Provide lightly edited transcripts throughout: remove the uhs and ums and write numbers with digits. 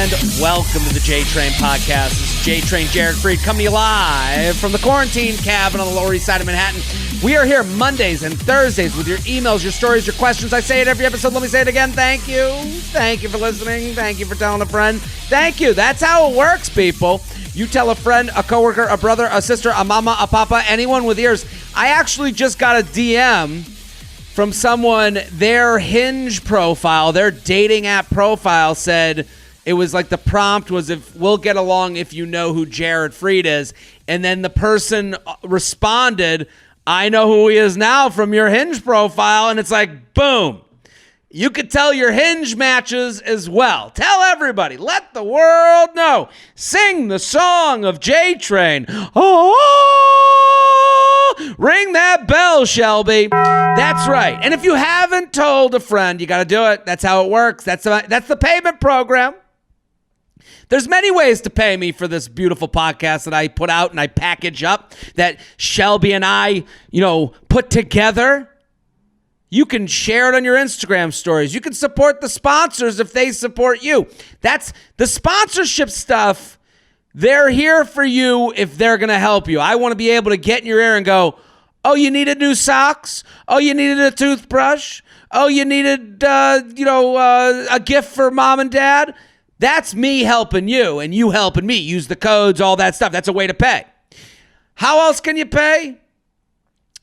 and welcome to the J-Train Podcast. This is J-Train Jared Freed coming to you live from the quarantine cabin on the Lower East Side of Manhattan. We are here Mondays and Thursdays with your emails, your stories, your questions. I say it every episode. Let me say it again. Thank you. Thank you for listening. Thank you for telling a friend. Thank you. That's how it works, people. You tell a friend, a coworker, a brother, a sister, a mama, a papa, anyone with ears. I actually just got a DM from someone, their Hinge profile, their dating app profile said, it was like the prompt was, if we'll get along if you know who Jared Freed is. And then the person responded, I know who he is now from your Hinge profile. And it's like, boom. You could tell your Hinge matches as well. Tell everybody. Let the world know. Sing the song of J-Train. Oh, ring that bell, Shelby. That's right. And if you haven't told a friend, you got to do it. That's how it works. That's the payment program. There's many ways to pay me for this beautiful podcast that I put out and I package up that Shelby and I, put together. You can share it on your Instagram stories. You can support the sponsors if they support you. That's the sponsorship stuff. They're here for you if they're going to help you. I want to be able to get in your ear and go, oh, you needed new socks? Oh, you needed a toothbrush? Oh, you needed, a gift for mom and dad? That's me helping you and you helping me. Use the codes, all that stuff. That's a way to pay. How else can you pay?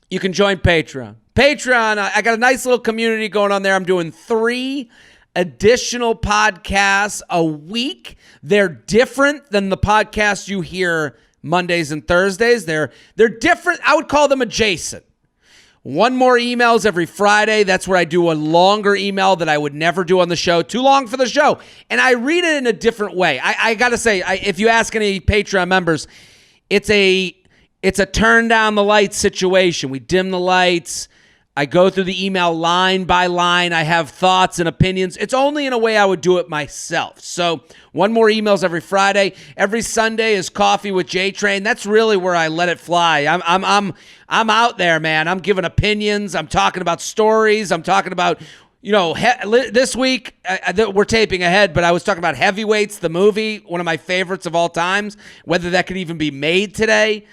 You can join Patreon. Patreon, I got a nice little community going on there. I'm doing 3 additional podcasts a week. They're different than the podcasts you hear Mondays and Thursdays. They're different. I would call them adjacent. 1 more emails every Friday. That's where I do a longer email that I would never do on the show. Too long for the show. And I read it in a different way. I got to say, if you ask any Patreon members, it's a turn down the lights situation. We dim the lights. I go through the email line by line. I have thoughts and opinions. It's only in a way I would do it myself. So 1 more emails every Friday. Every Sunday is Coffee with J-Train. That's really where I let it fly. I'm out there, man. I'm giving opinions. I'm talking about stories. I'm talking about, this week we're taping ahead, but I was talking about Heavyweights, the movie, one of my favorites of all times, whether that could even be made today.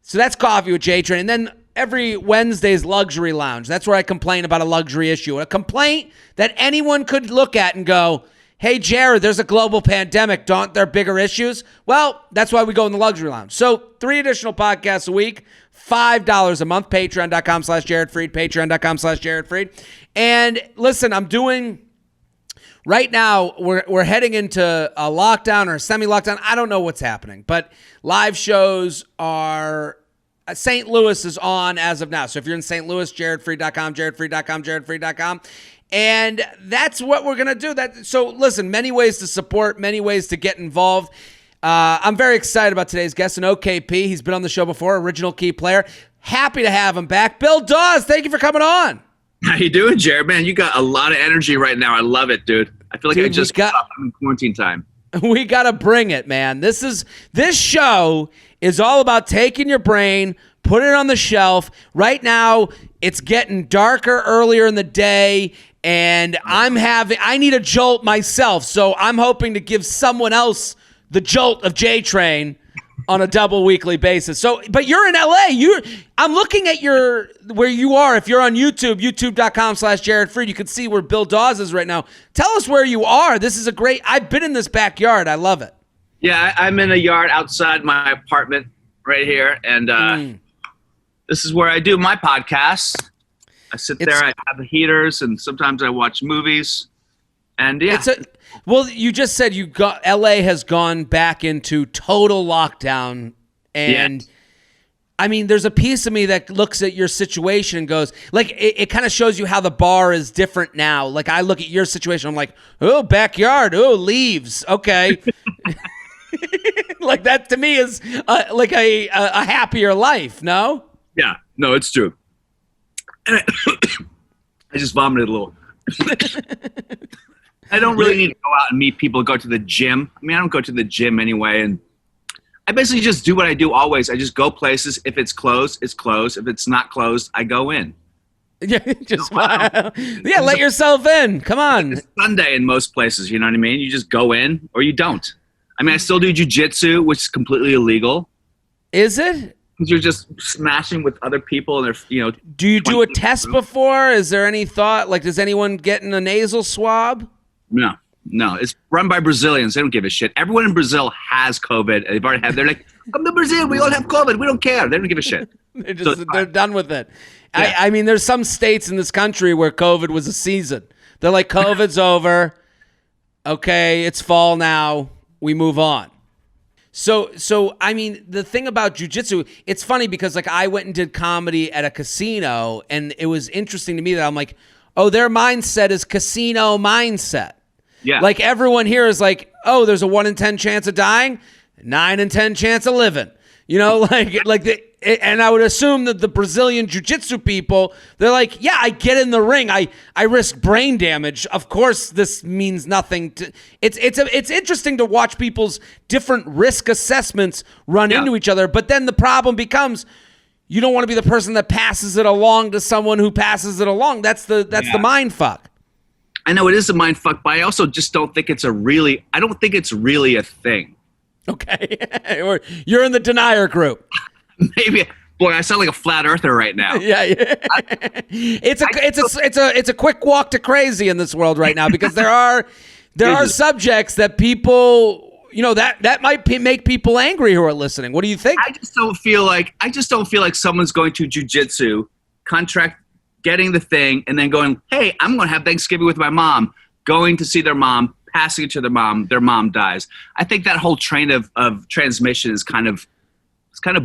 So that's Coffee with J-Train. And then every Wednesday's Luxury Lounge. That's where I complain about a luxury issue. A complaint that anyone could look at and go, hey, Jared, there's a global pandemic. Don't there bigger issues? Well, that's why we go in the Luxury Lounge. So 3 additional podcasts a week, $5 a month, patreon.com/Jared Freed, patreon.com/Jared Freed. And listen, I'm doing... Right now, we're heading into a lockdown or a semi-lockdown. I don't know what's happening, but live shows are... St. Louis is on as of now. So if you're in St. Louis, jaredfreed.com, jaredfreed.com, jaredfreed.com. And that's what we're going to do. So listen, many ways to support, many ways to get involved. I'm very excited about today's guest, an OKP. He's been on the show before, original key player. Happy to have him back. Bill Dawes, thank you for coming on. How you doing, Jared? Man, you got a lot of energy right now. I love it, dude. I feel like I just got up in quarantine time. We got to bring it, man. This show is all about taking your brain, putting it on the shelf. Right now, it's getting darker earlier in the day, and I need a jolt myself. So I'm hoping to give someone else the jolt of J-Train on a double weekly basis. So, but you're in LA. I'm looking at where you are. If you're on YouTube, youtube.com/Jared Freed, you can see where Bill Dawes is right now. Tell us where you are. This is I've been in this backyard. I love it. Yeah, I'm in a yard outside my apartment right here. And this is where I do my podcasts. I sit there, I have the heaters, and sometimes I watch movies. And yeah. Well, you just said LA has gone back into total lockdown, and yes. I mean, there's a piece of me that looks at your situation and goes, like, it kind of shows you how the bar is different now. Like, I look at your situation, I'm like, oh, backyard, oh, leaves, okay. Like, that to me is like a happier life, no? Yeah, no, it's true. And I just vomited a little. I don't really need to go out and meet people, go to the gym. I mean, I don't go to the gym anyway. And I basically just do what I do always. I just go places. If it's closed, it's closed. If it's not closed, I go in. Yeah, just yeah, let yourself in. Come on. It's Sunday in most places, you know what I mean? You just go in or you don't. I mean, I still do jujitsu, which is completely illegal. Is it? Because you're just smashing with other people, and they're Do you do a test before? Is there any thought? Like, does anyone get in a nasal swab? No. It's run by Brazilians. They don't give a shit. Everyone in Brazil has COVID. They've already had. They're like, come to Brazil. We all have COVID. We don't care. They don't give a shit. They're done with it. Yeah. I mean, there's some states in this country where COVID was a season. They're like, COVID's over. Okay, it's fall now. We move on. So I mean, the thing about jujitsu, it's funny because like I went and did comedy at a casino, and it was interesting to me that I'm like, oh, their mindset is casino mindset. Yeah. Like everyone here is like, oh, there's a 1 in 10 chance of dying, 9 in 10 chance of living. You know, and I would assume that the Brazilian jiu-jitsu people, they're like, yeah, I get in the ring. I risk brain damage. Of course, this means nothing. It's interesting to watch people's different risk assessments run into each other. But then the problem becomes you don't want to be the person that passes it along to someone who passes it along. That's the mind fuck. I know it is a mind fuck, but I also just don't think it's I don't think it's really a thing. Okay. Or you're in the denier group. Maybe, boy, I sound like a flat earther right now. Yeah. It's a quick walk to crazy in this world right now because there are subjects that people, that might make people angry who are listening. What do you think? I just don't feel like someone's going to jiu-jitsu, contract, getting the thing, and then going, hey, I'm going to have Thanksgiving with my mom, going to see their mom, passing it to their mom dies. I think that whole train of transmission is kind of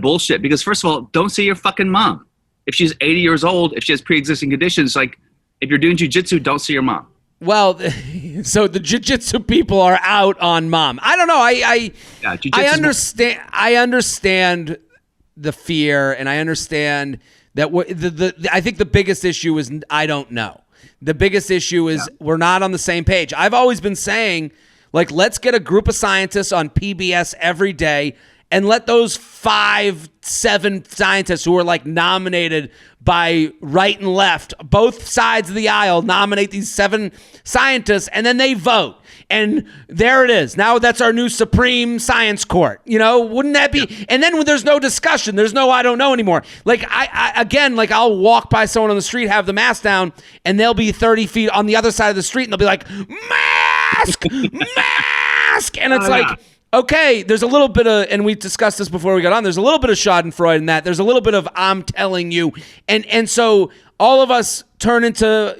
bullshit because first of all, don't see your fucking mom. If she's 80 years old, if she has pre-existing conditions, like if you're doing jiu-jitsu, don't see your mom. Well, so the jiu-jitsu people are out on mom. I don't know. I understand the fear, and I understand that I think the biggest issue is I don't know. The biggest issue is we're not on the same page. I've always been saying, like, let's get a group of scientists on PBS every day and let those 5-7 scientists who are like nominated by right and left, both sides of the aisle, nominate these 7 scientists, and then they vote. And there it is. Now that's our new Supreme Science Court. Wouldn't that be? Yeah. And then there's no discussion. There's no I don't know anymore. Like I'll walk by someone on the street, have the mask down, and they'll be 30 feet on the other side of the street, and they'll be like, mask, mask. And it's okay, there's a little bit of, and we discussed this before we got on, there's a little bit of schadenfreude in that. There's a little bit of I'm telling you. And so all of us turn into,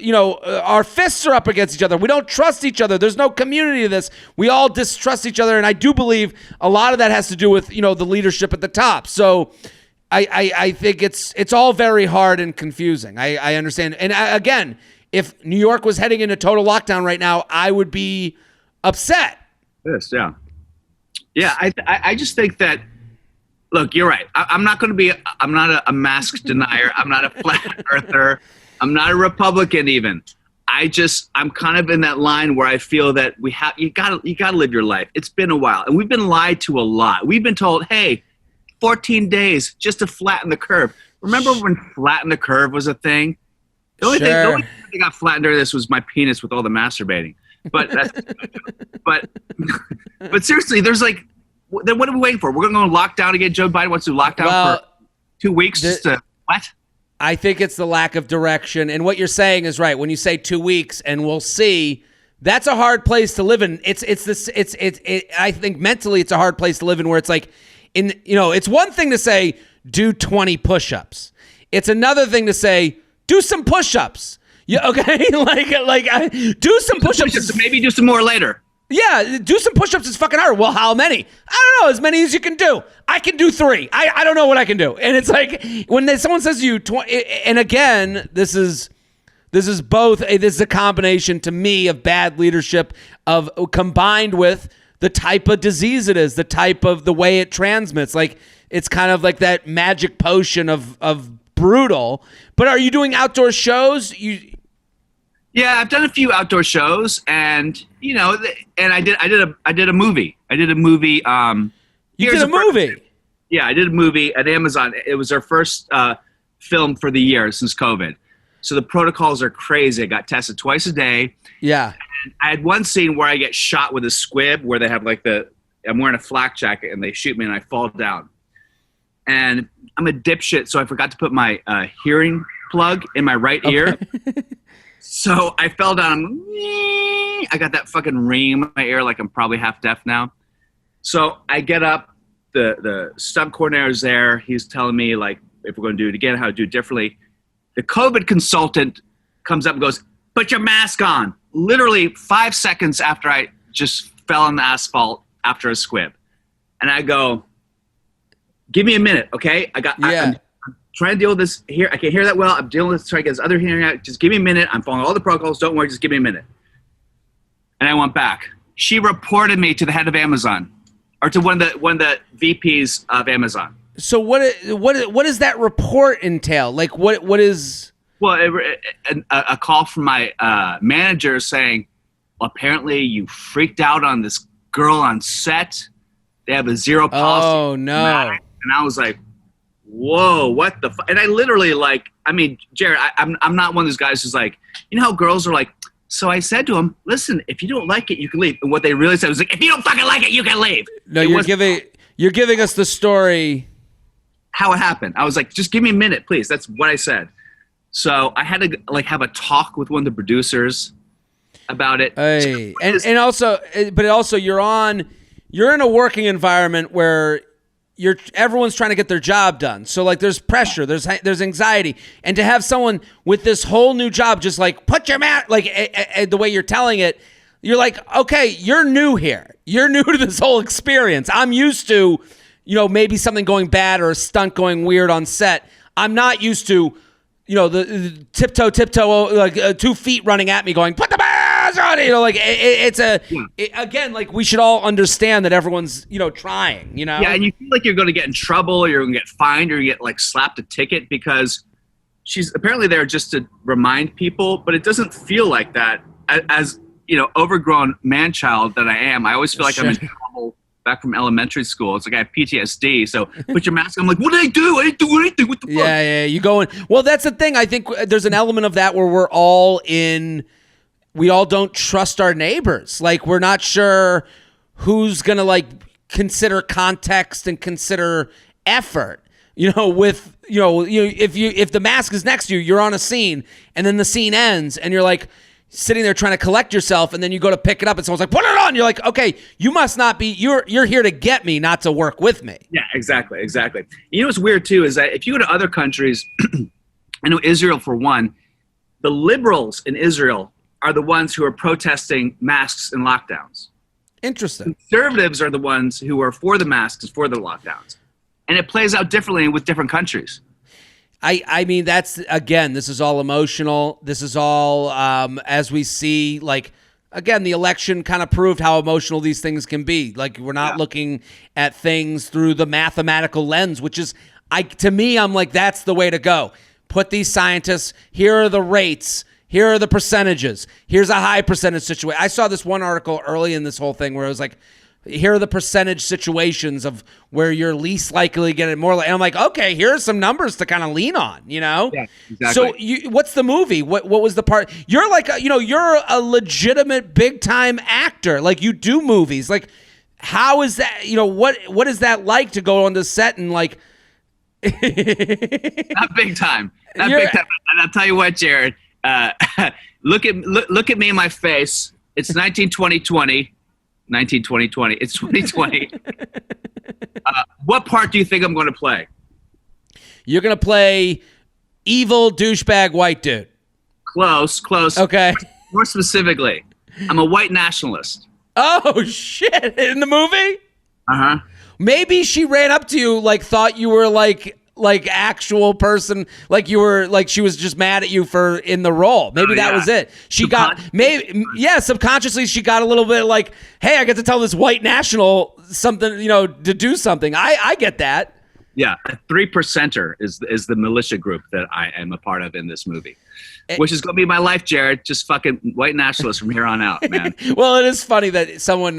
our fists are up against each other. We don't trust each other. There's no community to this. We all distrust each other. And I do believe a lot of that has to do with, the leadership at the top. So I think it's all very hard and confusing. I understand. And again, if New York was heading into total lockdown right now, I would be upset. Yes, yeah. Yeah, I just think that, look, you're right. I'm not a mask denier. I'm not a flat earther. I'm not a Republican even. I'm kind of in that line where I feel that you gotta live your life. It's been a while, and we've been lied to a lot. We've been told, hey, 14 days just to flatten the curve. Remember when flatten the curve was a thing? The only thing that got flattened during this was my penis with all the masturbating. But but seriously, there's like, then what are we waiting for? We're going to go lockdown again. Joe Biden wants to lockdown for 2 weeks. What? I think it's the lack of direction. And what you're saying is right. When you say 2 weeks and we'll see, that's a hard place to live in. I think mentally it's a hard place to live in where it's like, it's one thing to say, do 20 push-ups. It's another thing to say, do some push-ups. Yeah, okay, do some push-ups. Maybe do some more later. Yeah, do some push-ups is fucking hard. Well, how many? I don't know, as many as you can do. I can do 3. I don't know what I can do. And it's like, when someone says to you, 20, and again, this is both, this is a combination to me of bad leadership combined with the type of disease it is, the type of the way it transmits. Like, it's kind of like that magic potion of brutal. But are you doing outdoor shows? Yeah, I've done a few outdoor shows, and and I did a movie. You did a movie? Yeah, I did a movie at Amazon. It was our first film for the year since COVID. So the protocols are crazy. I got tested twice a day. Yeah. And I had one scene where I get shot with a squib where they have like I'm wearing a flak jacket and they shoot me and I fall down. And I'm a dipshit, so I forgot to put my hearing plug in my right ear. So I fell down. I got that fucking ring in my ear like I'm probably half deaf now. So I get up. The stunt coordinator is there. He's telling me like if we're going to do it again, how to do it differently. The COVID consultant comes up and goes, "Put your mask on." Literally 5 seconds after I just fell on the asphalt after a squib. And I go, "Give me a minute, okay? I'm trying to deal with this here. I can't hear that well. I'm dealing with trying to get this other hearing out. Just give me a minute. I'm following all the protocols. Don't worry. Just give me a minute." And I went back. She reported me to the head of Amazon, or to one of the VPs of Amazon. So what does that report entail? Like what is? Well, a call from my manager saying, well, apparently you freaked out on this girl on set. They have a zero policy. Oh no! And I was like, whoa, what the? And I literally Jared, I'm not one of those guys who's like, you know how girls are like. So I said to him, listen, if you don't like it, you can leave. And what they really said was like, if you don't fucking like it, you can leave. No, you're giving us the story. How it happened. I was like, just give me a minute, please. That's what I said. So I had to have a talk with one of the producers about it. Hey, and also you're in a working environment where everyone's trying to get their job done. So like there's pressure, there's anxiety, and to have someone with this whole new job just like put your mask, like the way you're telling it, you're like, okay, you're new here. You're new to this whole experience. I'm used to, maybe something going bad or a stunt going weird on set. I'm not used to, the tiptoe, like 2 feet running at me going, put the mask on, again, like we should all understand that everyone's, trying, Yeah, and you feel like you're going to get in trouble or you're going to get fined or you get like slapped a ticket because she's apparently there just to remind people, but it doesn't feel like that. As, overgrown man-child that I am, I always feel like I'm in trouble back from elementary school. It's like I have PTSD. So put your mask on. I'm like, what did I do? I didn't do anything. What the fuck? Yeah. You going? Well, that's the thing. I think there's an element of that where we all don't trust our neighbors. Like we're not sure who's going to like consider context and consider effort. If the mask is next to you, you're on a scene and then the scene ends and you're like, sitting there trying to collect yourself, and then you go to pick it up and someone's like, put it on. You're like, okay, you must not be, you're here to get me, not to work with me. Yeah, exactly. You know what's weird too is that if you go to other countries, I know Israel for one, the liberals in Israel are the ones who are protesting masks and lockdowns. Interesting. Conservatives are the ones who are for the masks, for the lockdowns. And it plays out differently with different countries. I mean, this is all emotional. This is all, as we see, like, again, the election kind of proved how emotional these things can be. Like, we're not looking at things through the mathematical lens, which is, to me, I'm like, that's the way to go. Put these scientists, here are the rates, here are the percentages, here's a high percentage situation. I saw this one article early in this whole thing where it was like, here are the percentage situations of where you're least likely to get it more. And I'm like, okay, here are some numbers to kind of lean on, Yeah, exactly. So what's the movie? What was the part? You're like, you're a legitimate big time actor. Like you do movies. Like how is that, what is that like to go on the set and like. Not big time. Not big time. And I'll tell you what, Jared, look at me in my face. It's 2020. It's 2020. What part do you think I'm going to play? You're going to play evil douchebag white dude. Close. Okay. More specifically, I'm a white nationalist. Oh, shit. In the movie? Uh-huh. Maybe she ran up to you, like, thought you were, like actual person, like you were, like she was just mad at you for in the role. Maybe that was it. She subconsciously she got a little bit like, hey, I get to tell this white national something, to do something. I get that. Yeah, a 3%er is the militia group that I am a part of in this movie, which is going to be my life, Jared. Just fucking white nationalists from here on out, man. Well, it is funny that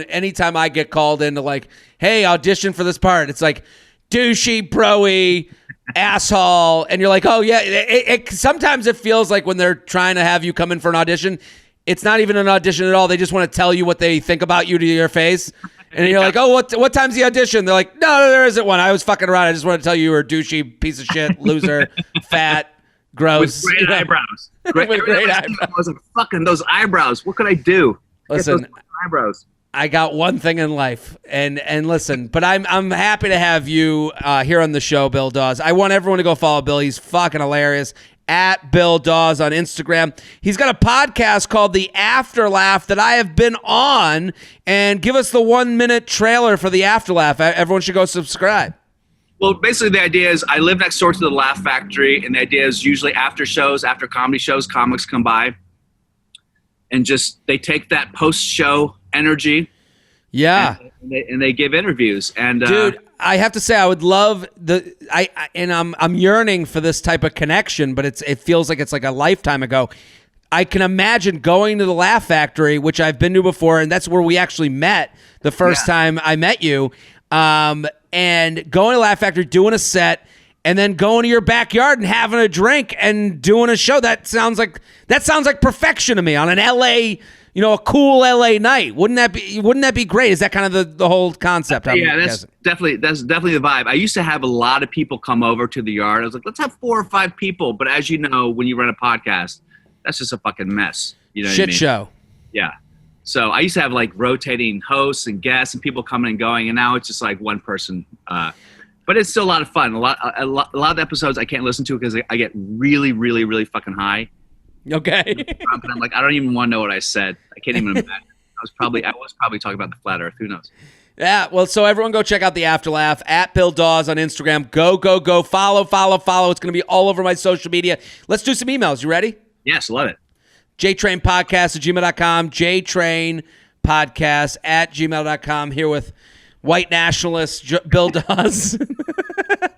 anytime I get called into like, hey, audition for this part, it's like douchey, bro-y, asshole. And you're like, oh yeah. Sometimes it feels like when they're trying to have you come in for an audition, it's not even an audition at all. They just want to tell you what they think about you to your face. And you're like, oh, what time's the audition? They're like, no, there isn't one. I was fucking around. I just want to tell you were a douchey piece of shit, loser, fat, gross. With great eyebrows. With great eyebrows. I was like, fucking those eyebrows. What could I do? Listen, eyebrows. I got one thing in life, and listen, but I'm happy to have you here on the show, Bill Dawes. I want everyone to go follow Bill. He's fucking hilarious. At Bill Dawes on Instagram. He's got a podcast called The After Laugh that I have been on, and give us the 1-minute trailer for The After Laugh. Everyone should go subscribe. Well, basically the idea is I live next door to the Laugh Factory, and the idea is usually after comedy shows, comics come by and just they take that post-show energy. Yeah. And they give interviews. And dude, I have to say, I would love I'm yearning for this type of connection, but it feels like it's like a lifetime ago. I can imagine going to the Laugh Factory, which I've been to before, and that's where we actually met the first time I met you. And going to Laugh Factory, doing a set, and then going to your backyard and having a drink and doing a show. That sounds like perfection to me on an LA. A cool LA night. Wouldn't that be great? Is that kind of the whole concept? That's definitely the vibe. I used to have a lot of people come over to the yard. I was like, let's have 4 or 5 people. But as you know, when you run a podcast, that's just a fucking mess. You know what I mean? Show. Yeah. So I used to have like rotating hosts and guests and people coming and going, and now it's just like one person. But it's still a lot of fun. A lot of the episodes I can't listen to because I get really, really, really fucking high. Okay. And I'm like, I don't even want to know what I said. I can't even imagine. I was probably talking about the flat earth. Who knows? Yeah, well, so everyone go check out The After Laugh at Bill Dawes on Instagram. Go. Follow. It's going to be all over my social media. Let's do some emails. You ready? Yes, love it. jtrainpodcast@gmail.com. jtrainpodcast@gmail.com. Here with white nationalist Bill Dawes.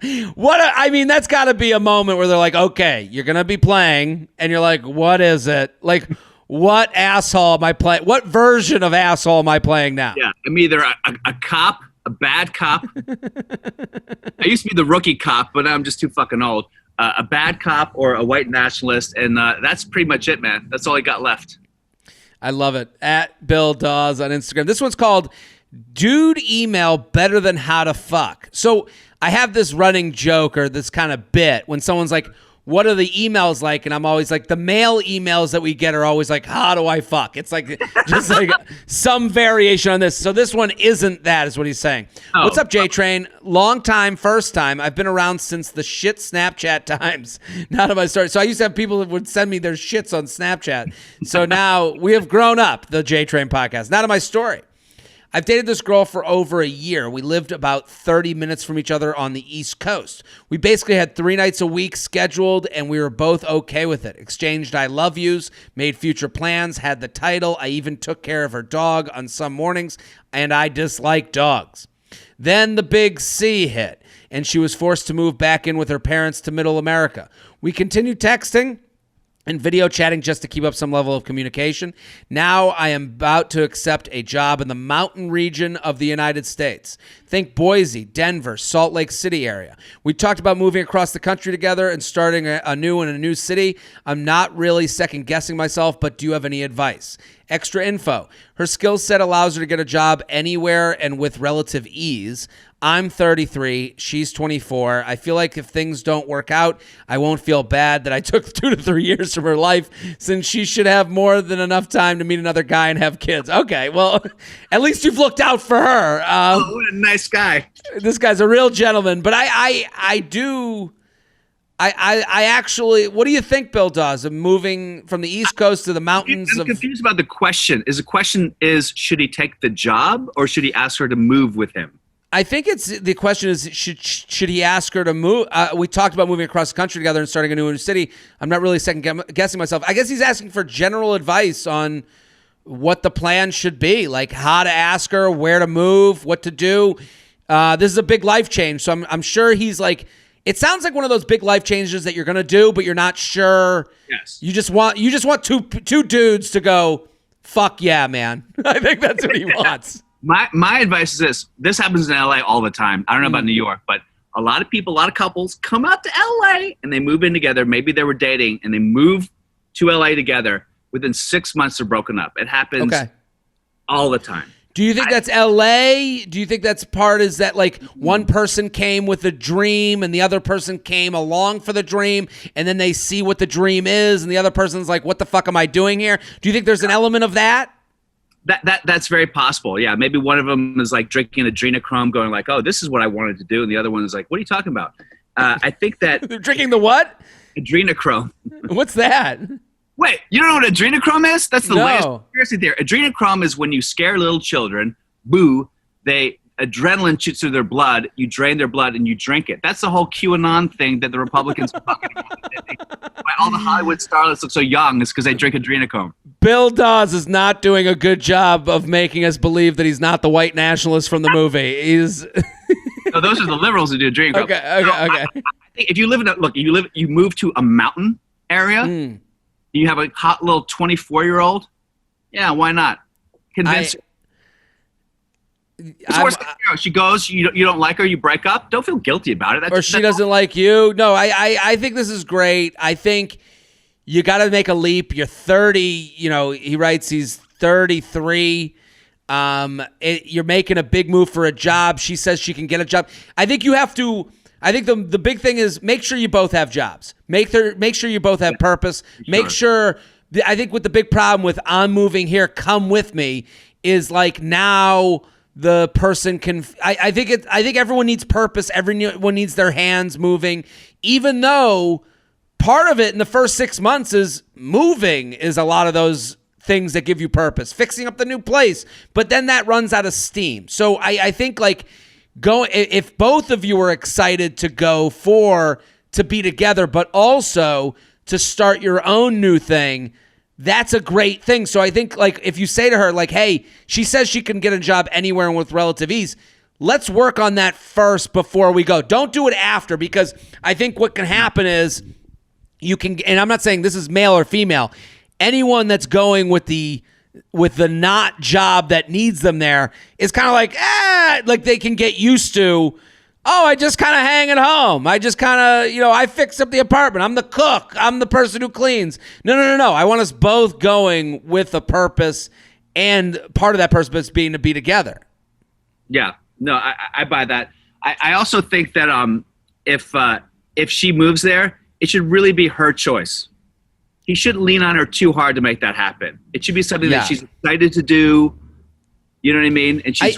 That's got to be a moment where they're like, okay, you're going to be playing, and you're like, what is it? Like, what asshole am I playing? What version of asshole am I playing now? Yeah, I'm either a cop, a bad cop. I used to be the rookie cop, but I'm just too fucking old. A bad cop or a white nationalist, and that's pretty much it, man. That's all I got left. I love it. At Bill Dawes on Instagram. This one's called Dude Email Better Than How to Fuck. So I have this running joke or this kind of bit when someone's like, what are the emails like? And I'm always like, the mail emails that we get are always like, how do I fuck? It's like just like some variation on this. So this one isn't that, is what he's saying. Oh. What's up, J-Train? Long time, first time. I've been around since the shit Snapchat times. Not of my story. So I used to have people that would send me their shits on Snapchat. So now we have grown up, the J-Train podcast. Not of my story. I've dated this girl for over a year. We lived about 30 minutes from each other on the East Coast. We basically had 3 nights a week scheduled, and we were both okay with it. Exchanged I love yous, made future plans, had the title. I even took care of her dog on some mornings, and I dislike dogs. Then the big C hit, and she was forced to move back in with her parents to Middle America. We continued texting and video chatting just to keep up some level of communication. Now I am about to accept a job in the mountain region of the United States. Think Boise, Denver, Salt Lake City area. We talked about moving across the country together and starting anew in a new city. I'm not really second guessing myself, but do you have any advice? Extra info. Her skill set allows her to get a job anywhere and with relative ease. I'm 33. She's 24. I feel like if things don't work out, I won't feel bad that I took 2 to 3 years from her life, since she should have more than enough time to meet another guy and have kids. Okay, well, at least you've looked out for her. What a nice guy. This guy's a real gentleman. But I actually, what do you think Bill does of moving from the East Coast to the mountains? I'm confused about the question. Should he take the job or should he ask her to move with him? I think the question is, should he ask her to move? We talked about moving across the country together and starting a new city. I'm not really second guessing myself. I guess he's asking for general advice on what the plan should be, like how to ask her, where to move, what to do. This is a big life change, so I'm sure he's like, it sounds like one of those big life changes that you're gonna do, but you're not sure. Yes. You just want two dudes to go, fuck yeah, man. I think that's what he wants. My advice is this. This happens in LA all the time. I don't know about New York, but a lot of people, a lot of couples come out to LA and they move in together. Maybe they were dating and they move to LA together. Within 6 months, they're broken up. It happens all the time. Do you think that's LA? Do you think that's is that like one person came with a dream and the other person came along for the dream and then they see what the dream is and the other person's like, what the fuck am I doing here? Do you think there's an element of that? That's very possible. Yeah. Maybe one of them is like drinking adrenochrome going like, oh, this is what I wanted to do. And the other one is like, what are you talking about? I think that. They're drinking the what? Adrenochrome. What's that? Wait, you don't know what adrenochrome is? That's the latest conspiracy theory. Adrenochrome is when you scare little children, adrenaline shoots through their blood, you drain their blood, and you drink it. That's the whole QAnon thing that the Republicans are talking about. Why all the Hollywood starlets look so young is because they drink adrenochrome. Bill Dawes is not doing a good job of making us believe that he's not the white nationalist from the movie. He's No, those are the liberals who do adrenochrome. Okay. I think if you live you move to a mountain area. You have a hot little 24-year-old? Yeah, why not? Convince her. It's worse than, she goes, you don't like her, you break up. Don't feel guilty about it. She doesn't like you. No, I think this is great. I think you got to make a leap. You're 30. He writes he's 33. You're making a big move for a job. She says she can get a job. I think you have to. I think the big thing is make sure you both have jobs. Make sure you both have purpose. Make sure. I think with the big problem with I'm moving here, come with me, is like now the person can. I think everyone needs purpose. Everyone needs their hands moving, even though part of it in the first 6 months is moving. Is a lot of those things that give you purpose, fixing up the new place, but then that runs out of steam. So I think like. If both of you are excited to to be together, but also to start your own new thing, that's a great thing. So I think like if you say to her like, hey, she says she can get a job anywhere and with relative ease, let's work on that first before we go. Don't do it after, because I think what can happen is you can, and I'm not saying this is male or female, anyone that's going with the not job that needs them there is kind of like they can get used to, I just kind of hang at home. I just kind of, I fix up the apartment. I'm the cook. I'm the person who cleans. No. I want us both going with a purpose, and part of that purpose being to be together. Yeah, no, I buy that. I also think that if she moves there, it should really be her choice. He shouldn't lean on her too hard to make that happen. It should be something that she's excited to do. You know what I mean? And she's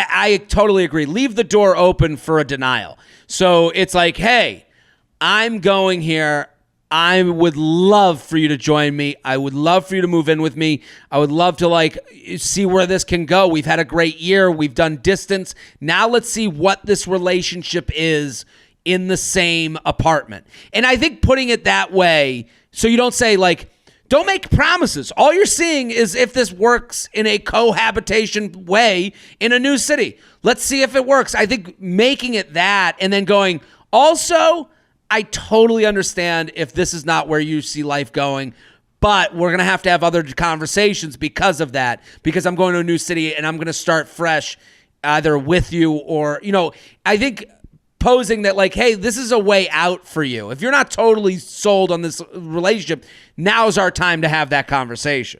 I totally agree. Leave the door open for a denial. So it's like, hey, I'm going here. I would love for you to join me. I would love for you to move in with me. I would love to see where this can go. We've had a great year. We've done distance. Now let's see what this relationship is in the same apartment. And I think putting it that way, so you don't say don't make promises. All you're seeing is if this works in a cohabitation way in a new city. Let's see if it works. I think making it that and then going, also, I totally understand if this is not where you see life going, but we're going to have other conversations because of that, because I'm going to a new city and I'm going to start fresh either with you or, I think posing that hey, this is a way out for you. If you're not totally sold on this relationship, now's our time to have that conversation.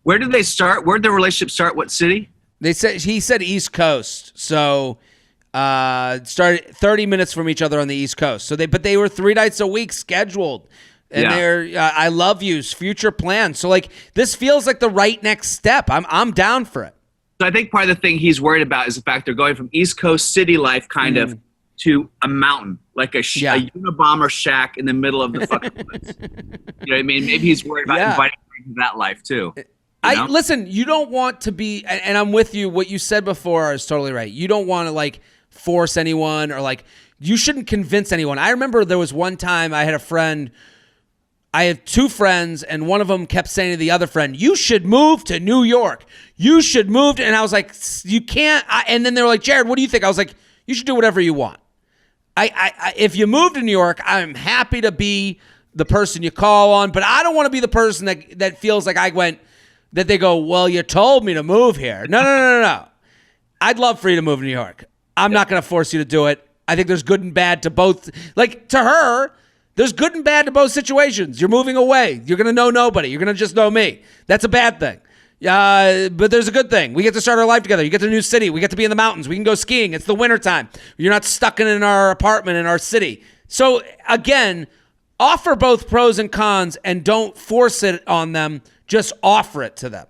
Where did they start? Where did the relationship start? What city? He said East Coast. So started 30 minutes from each other on the East Coast. So they were 3 nights a week scheduled. And they're I love yous, future plans. So this feels like the right next step. I'm down for it. So I think part of the thing he's worried about is the fact they're going from East Coast city life kind of to a mountain, like a Unabomber shack in the middle of the fucking woods. You know what I mean? Maybe he's worried about inviting her into that life too. Listen, you don't want to be, and I'm with you, what you said before is totally right. You don't want to force anyone or you shouldn't convince anyone. I remember there was one time I had 2 friends, and one of them kept saying to the other friend, you should move to New York. You should move to, and I was like, you can't. And then they were like, Jared, what do you think? I was like, you should do whatever you want. If you move to New York, I'm happy to be the person you call on, but I don't want to be the person that feels like that they go, well, you told me to move here. No. I'd love for you to move to New York. I'm not going to force you to do it. I think there's good and bad to both. Like, to her, there's good and bad to both situations. You're moving away. You're going to know nobody. You're going to just know me. That's a bad thing. But there's a good thing. We get to start our life together. You get to a new city. We get to be in the mountains. We can go skiing. It's the wintertime. You're not stuck in our apartment in our city. So, again, offer both pros and cons and don't force it on them. Just offer it to them.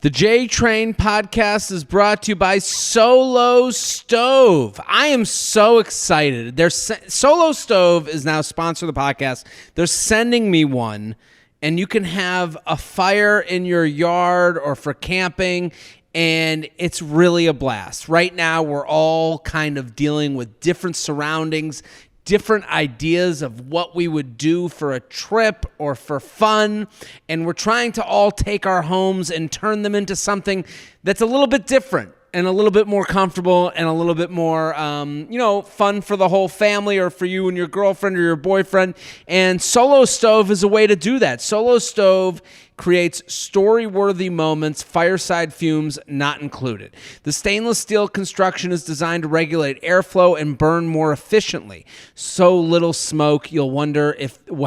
The J Train podcast is brought to you by Solo Stove. I am so excited. Solo Stove is now sponsor of the podcast. They're sending me one, and you can have a fire in your yard or for camping, and it's really a blast. Right now, we're all kind of dealing with different surroundings, different ideas of what we would do for a trip or for fun. And we're trying to all take our homes and turn them into something that's a little bit different and a little bit more comfortable and a little bit more, fun for the whole family or for you and your girlfriend or your boyfriend. And Solo Stove is a way to do that. Solo Stove creates story-worthy moments, fireside fumes not included. The stainless steel construction is designed to regulate airflow and burn more efficiently. So little smoke, you'll wonder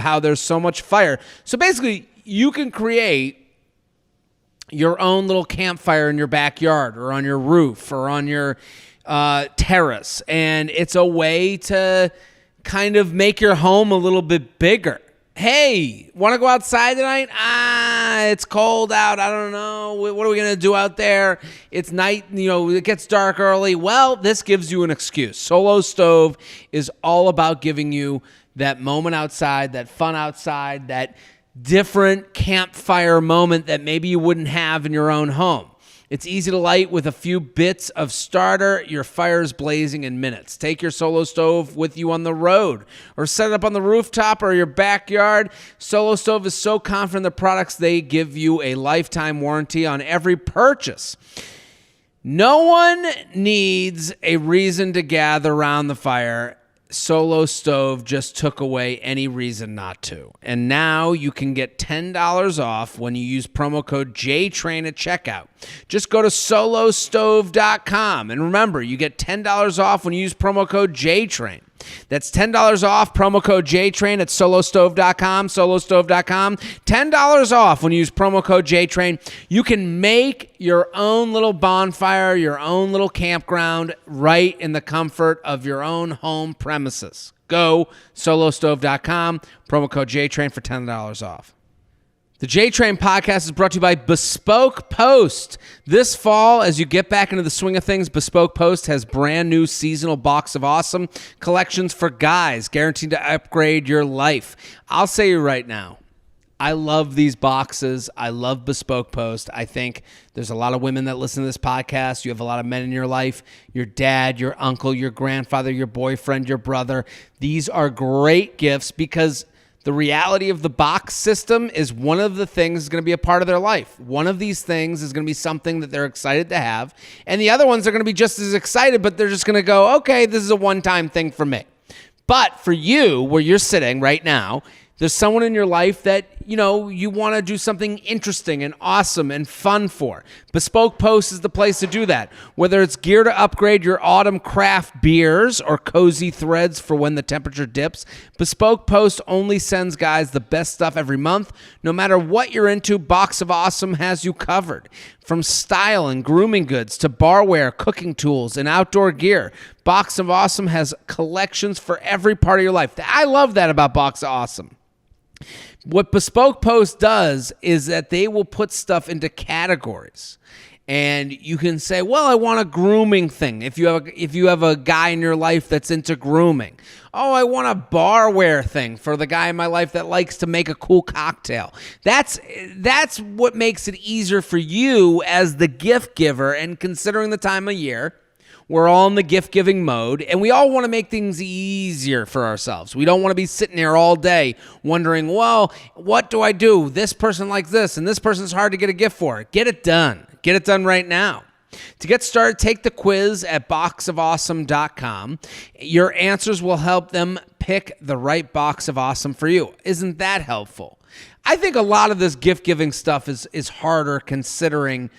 how there's so much fire. So basically, you can create your own little campfire in your backyard or on your roof or on your terrace. And it's a way to kind of make your home a little bit bigger. Hey, want to go outside tonight? It's cold out. I don't know. What are we going to do out there? It's night, it gets dark early. Well, this gives you an excuse. Solo Stove is all about giving you that moment outside, that fun outside, that different campfire moment that maybe you wouldn't have in your own home. It's easy to light with a few bits of starter. Your fire's blazing in minutes. Take your Solo Stove with you on the road or set it up on the rooftop or your backyard. Solo Stove is so confident in the products they give you a lifetime warranty on every purchase. No one needs a reason to gather around the fire. Solo Stove just took away any reason not to. And now you can get $10 off when you use promo code JTRAIN at checkout. Just go to solostove.com. And remember, you get $10 off when you use promo code JTRAIN. That's $10 off, promo code JTRAIN at solostove.com, solostove.com. $10 off when you use promo code JTRAIN. You can make your own little bonfire, your own little campground right in the comfort of your own home premises. Go solostove.com, promo code JTRAIN for $10 off. The J-Train podcast is brought to you by Bespoke Post. This fall, as you get back into the swing of things, Bespoke Post has brand new seasonal Box of Awesome collections for guys, guaranteed to upgrade your life. I'll say you right now, I love these boxes. I love Bespoke Post. I think there's a lot of women that listen to this podcast. You have a lot of men in your life, your dad, your uncle, your grandfather, your boyfriend, your brother. These are great gifts because the reality of the box system is one of the things is going to be a part of their life. One of these things is going to be something that they're excited to have. And the other ones are going to be just as excited, but they're just going to go, okay, this is a one-time thing for me. But for you, where you're sitting right now, there's someone in your life that, you want to do something interesting and awesome and fun for. Bespoke Post is the place to do that. Whether it's gear to upgrade your autumn craft beers or cozy threads for when the temperature dips, Bespoke Post only sends guys the best stuff every month. No matter what you're into, Box of Awesome has you covered. From style and grooming goods to barware, cooking tools, and outdoor gear, Box of Awesome has collections for every part of your life. I love that about Box of Awesome. What Bespoke Post does is that they will put stuff into categories. And you can say, well, I want a grooming thing. If you have a guy in your life that's into grooming. Oh, I want a barware thing for the guy in my life that likes to make a cool cocktail. That's what makes it easier for you as the gift giver. And considering the time of year, we're all in the gift-giving mode, and we all want to make things easier for ourselves. We don't want to be sitting here all day wondering, well, what do I do? This person likes this, and this person's hard to get a gift for. Get it done. Get it done right now. To get started, take the quiz at boxofawesome.com. Your answers will help them pick the right box of awesome for you. Isn't that helpful? I think a lot of this gift-giving stuff is harder considering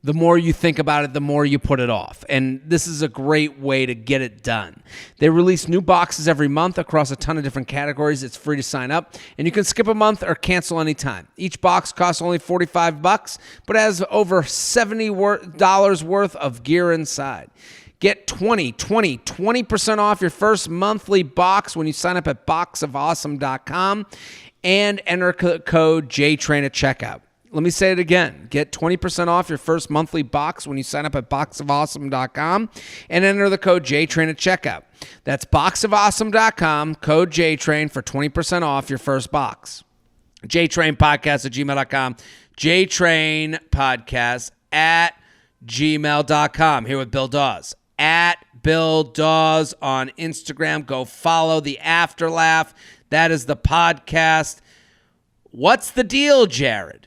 The more you think about it, the more you put it off. And this is a great way to get it done. They release new boxes every month across a ton of different categories. It's free to sign up, and you can skip a month or cancel anytime. Each box costs only $45, but has over $70 worth of gear inside. Get 20% off your first monthly box when you sign up at boxofawesome.com and enter code JTRAIN at checkout. Let me say it again. Get 20% off your first monthly box when you sign up at boxofawesome.com and enter the code JTRAIN at checkout. That's boxofawesome.com, code JTRAIN for 20% off your first box. JTRAINpodcast@gmail.com. JTRAINpodcast@gmail.com. Here with Bill Dawes. @Bill Dawes on Instagram. Go follow the Afterlaugh. That is the podcast. What's the deal, Jared?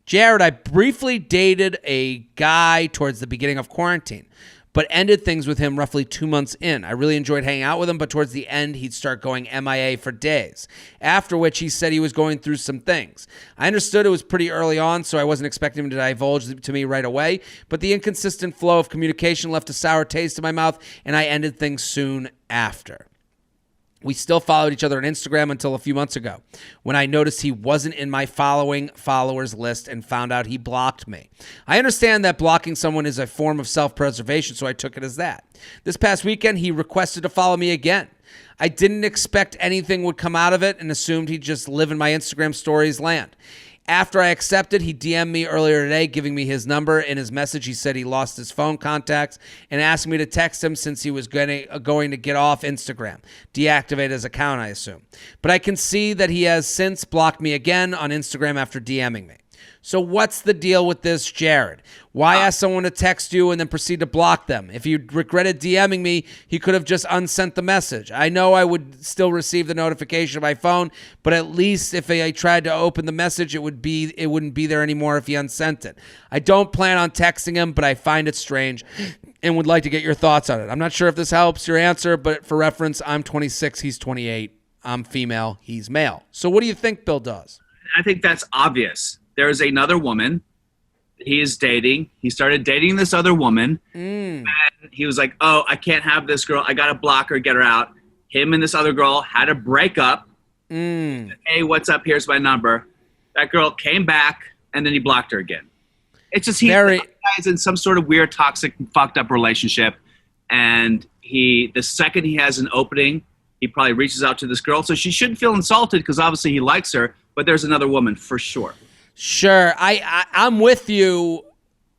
Jared, I briefly dated a guy towards the beginning of quarantine, but ended things with him roughly 2 months in. I really enjoyed hanging out with him, but towards the end, he'd start going MIA for days, after which he said he was going through some things. I understood it was pretty early on, so I wasn't expecting him to divulge to me right away, but the inconsistent flow of communication left a sour taste in my mouth, and I ended things soon after. We still followed each other on Instagram until a few months ago, when I noticed he wasn't in my followers list and found out he blocked me. I understand that blocking someone is a form of self-preservation, so I took it as that. This past weekend, he requested to follow me again. I didn't expect anything would come out of it and assumed he'd just live in my Instagram stories land. After I accepted, he DM'd me earlier today, giving me his number. In his message, he said he lost his phone contacts and asked me to text him since he was going to get off Instagram. Deactivate his account, I assume. But I can see that he has since blocked me again on Instagram after DMing me. So what's the deal with this, Jared? Why ask someone to text you and then proceed to block them? If you regretted DMing me, he could have just unsent the message. I know I would still receive the notification of my phone, but at least if I tried to open the message, it wouldn't be there anymore if he unsent it. I don't plan on texting him, but I find it strange and would like to get your thoughts on it. I'm not sure if this helps your answer, but for reference, I'm 26, he's 28. I'm female, he's male. So what do you think Bill does? I think that's obvious. There's another woman he is dating. He started dating this other woman. And he was like, oh, I can't have this girl. I got to block her, get her out. Him and this other girl had a breakup. Hey, what's up? Here's my number. That girl came back, and then he blocked her again. It's just he's in some sort of weird, toxic, fucked up relationship. And the second he has an opening, he probably reaches out to this girl. So she shouldn't feel insulted because obviously he likes her, but there's another woman for sure. Sure. I'm with you.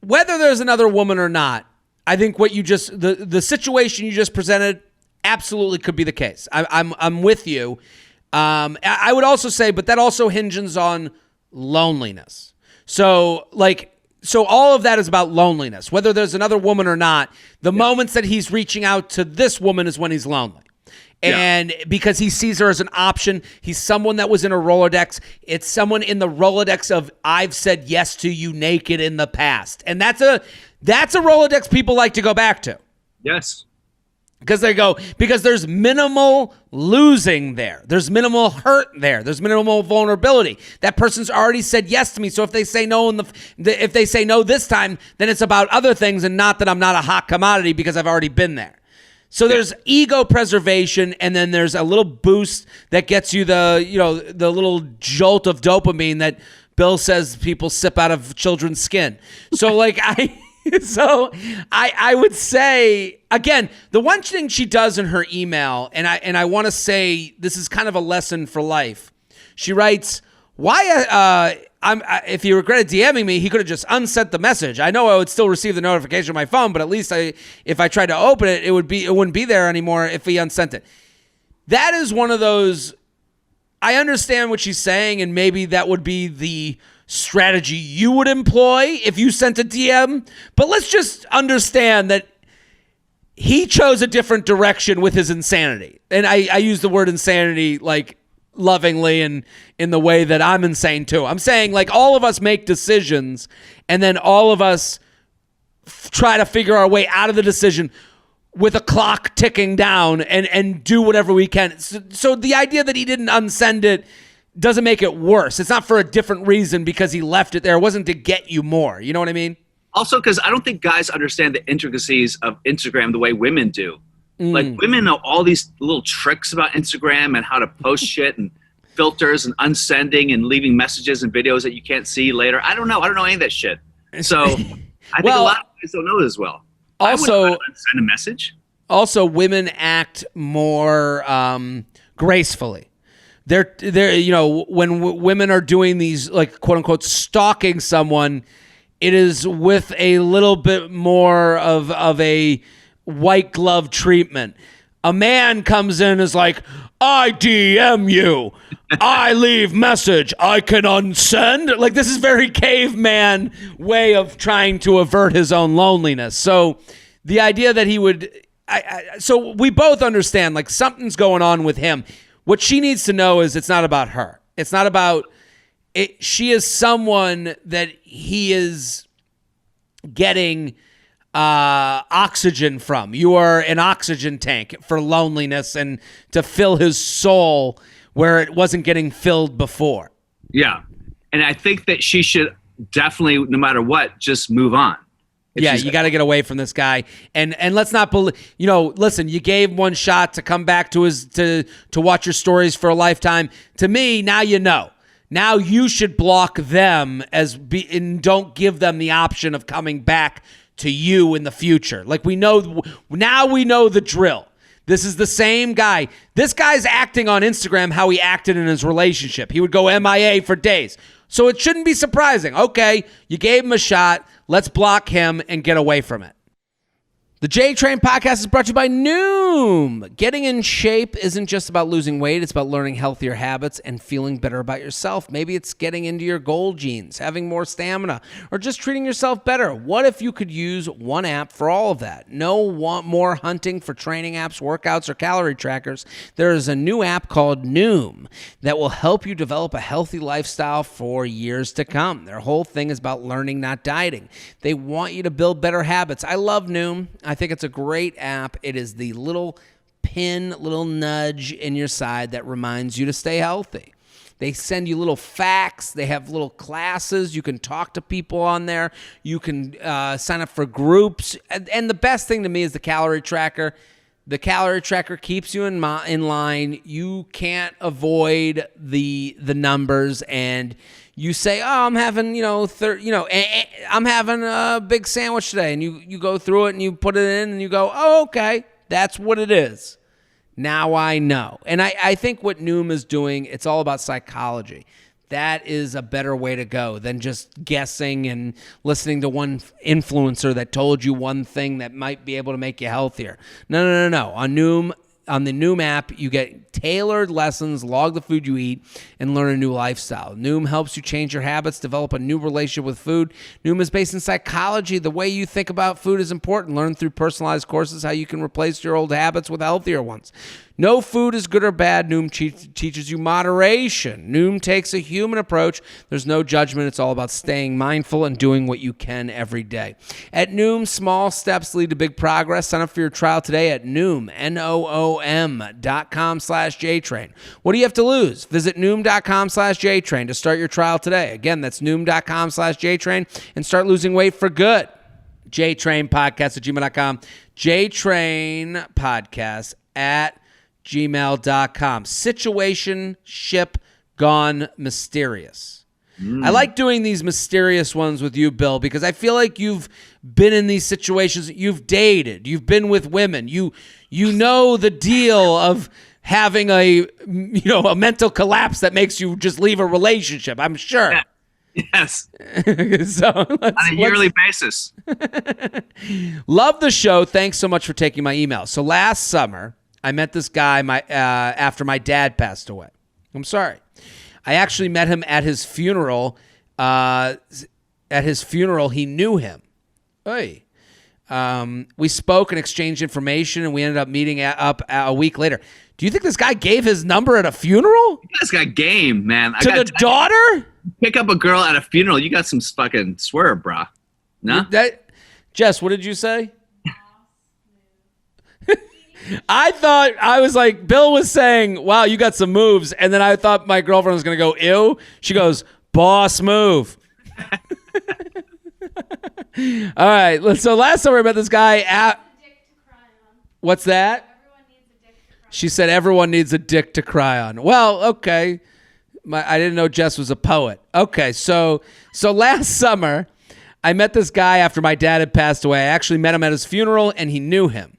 Whether there's another woman or not, I think what you just the situation you just presented absolutely could be the case. I'm with you. I would also say, but that also hinges on loneliness. So all of that is about loneliness. Whether there's another woman or not, the moments that he's reaching out to this woman is when he's lonely. And because he sees her as an option, he's someone that was in a Rolodex. It's someone in the Rolodex of I've said yes to you naked in the past. And that's a Rolodex people like to go back to. Yes. Because there's minimal losing there. There's minimal hurt there. There's minimal vulnerability. That person's already said yes to me. So if they say no if they say no this time, then it's about other things and not that I'm not a hot commodity because I've already been there. So there's ego preservation, and then there's a little boost that gets you the little jolt of dopamine that Bill says people sip out of children's skin. So I would say, again, the one thing she does in her email, and I want to say this is kind of a lesson for life. She writes, if he regretted DMing me, he could have just unsent the message. I know I would still receive the notification on my phone, but at least if I tried to open it, it wouldn't be there anymore if he unsent it. That is one of those, I understand what she's saying, and maybe that would be the strategy you would employ if you sent a DM, but let's just understand that he chose a different direction with his insanity. And I use the word insanity like lovingly and in the way that I'm insane too. I'm saying all of us make decisions and then all of us try to figure our way out of the decision with a clock ticking down and do whatever we can. So the idea that he didn't unsend it doesn't make it worse. It's not for a different reason because he left it there. It wasn't to get you more. You know what I mean? Also, because I don't think guys understand the intricacies of Instagram the way women do. Like, women know all these little tricks about Instagram and how to post shit and filters and unsending and leaving messages and videos that you can't see later. I don't know. I don't know any of that shit. So I think a lot of guys don't know it as well. Also, I wouldn't send a message. Also, women act more gracefully. They're when women are doing these, like, quote unquote, stalking someone, it is with a little bit more of a white glove treatment. A man comes in and is like, I DM you, I leave message, I can unsend. Like, this is very caveman way of trying to avert his own loneliness. So the idea that he would, so we both understand, like, something's going on with him. What she needs to know is it's not about her. It's not about it. She is someone that he is getting oxygen from. You are an oxygen tank for loneliness and to fill his soul where it wasn't getting filled before. Yeah. And I think that she should definitely, no matter what, just move on. You got to get away from this guy. And let's not believe, listen, you gave one shot to come back to to watch your stories for a lifetime. To me, now you know. Now you should block them and don't give them the option of coming back to you in the future. Like, we know the drill. This is the same guy. This guy's acting on Instagram how he acted in his relationship. He would go MIA for days. So it shouldn't be surprising. Okay, you gave him a shot. Let's block him and get away from it. The J-Train podcast is brought to you by Noom. Getting in shape isn't just about losing weight. It's about learning healthier habits and feeling better about yourself. Maybe it's getting into your goal genes, having more stamina, or just treating yourself better. What if you could use one app for all of that? No more hunting for training apps, workouts, or calorie trackers. There is a new app called Noom that will help you develop a healthy lifestyle for years to come. Their whole thing is about learning, not dieting. They want you to build better habits. I love Noom. I think it's a great app. It is the little nudge in your side that reminds you to stay healthy. They send you little facts. They have little classes. You can talk to people on there. You can sign up for groups. And the best thing to me is the calorie tracker. The calorie tracker keeps you in line. You can't avoid the numbers, and you say, "Oh, I'm having, I'm having a big sandwich today," and you go through it and you put it in and you go, "Oh, okay, that's what it is. Now I know." And I think what Noom is doing, it's all about psychology. That is a better way to go than just guessing and listening to one influencer that told you one thing that might be able to make you healthier. No. On the Noom app, you get tailored lessons, log the food you eat, and learn a new lifestyle. Noom helps you change your habits, develop a new relationship with food. Noom is based in psychology. The way you think about food is important. Learn through personalized courses how you can replace your old habits with healthier ones. No food is good or bad. Noom teaches you moderation. Noom takes a human approach. There's no judgment. It's all about staying mindful and doing what you can every day. At Noom, small steps lead to big progress. Sign up for your trial today at Noom, Noom.com/JTrain. What do you have to lose? Visit Noom.com/JTrain to start your trial today. Again, that's Noom.com/JTrain and start losing weight for good. JTrain Podcast at gmail.com. JTrain Podcast at gmail.com. Situationship gone mysterious. I like doing these mysterious ones with you, Bill, because I feel like you've been in these situations. You've dated. You've been with women. You know the deal of having a mental collapse that makes you just leave a relationship, I'm sure. Yeah. Yes. So on a yearly basis. Love the show. Thanks so much for taking my email. So last summer, I met this guy after my dad passed away. I'm sorry. I actually met him at his funeral. He knew him. Hey. We spoke and exchanged information, and we ended up meeting up a week later. Do you think this guy gave his number at a funeral? You guys got game, man. To the daughter? Pick up a girl at a funeral. You got some fucking swerve, brah. No? Jess, what did you say? I was like, Bill was saying, wow, you got some moves. And then I thought my girlfriend was going to go, ew. She goes, boss move. All right. So last summer I met this guy at. What's that? She said everyone needs a dick to cry on. Well, okay. I didn't know Jess was a poet. Okay, so last summer, I met this guy after my dad had passed away. I actually met him at his funeral, and he knew him.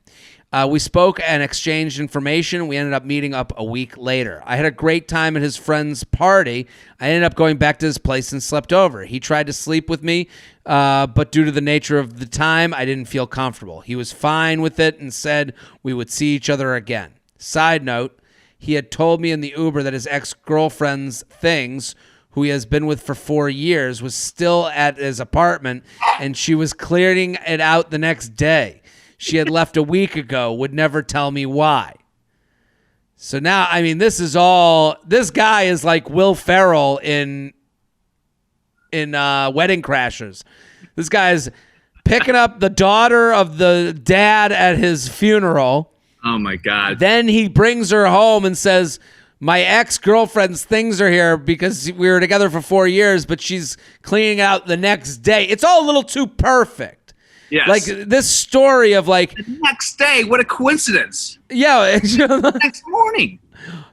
We spoke and exchanged information. We ended up meeting up a week later. I had a great time at his friend's party. I ended up going back to his place and slept over. He tried to sleep with me, but due to the nature of the time, I didn't feel comfortable. He was fine with it and said we would see each other again. Side note, he had told me in the Uber that his ex-girlfriend's things, who he has been with for 4 years, was still at his apartment, and she was clearing it out the next day. She had left a week ago, would never tell me why. So now, I mean, this guy is like Will Ferrell in Wedding Crashers. This guy is picking up the daughter of the dad at his funeral. Oh, my God. Then he brings her home and says, my ex-girlfriend's things are here because we were together for 4 years, but she's cleaning out the next day. It's all a little too perfect. Yes. Like this story of like... The next day, what a coincidence. Yeah. Next morning.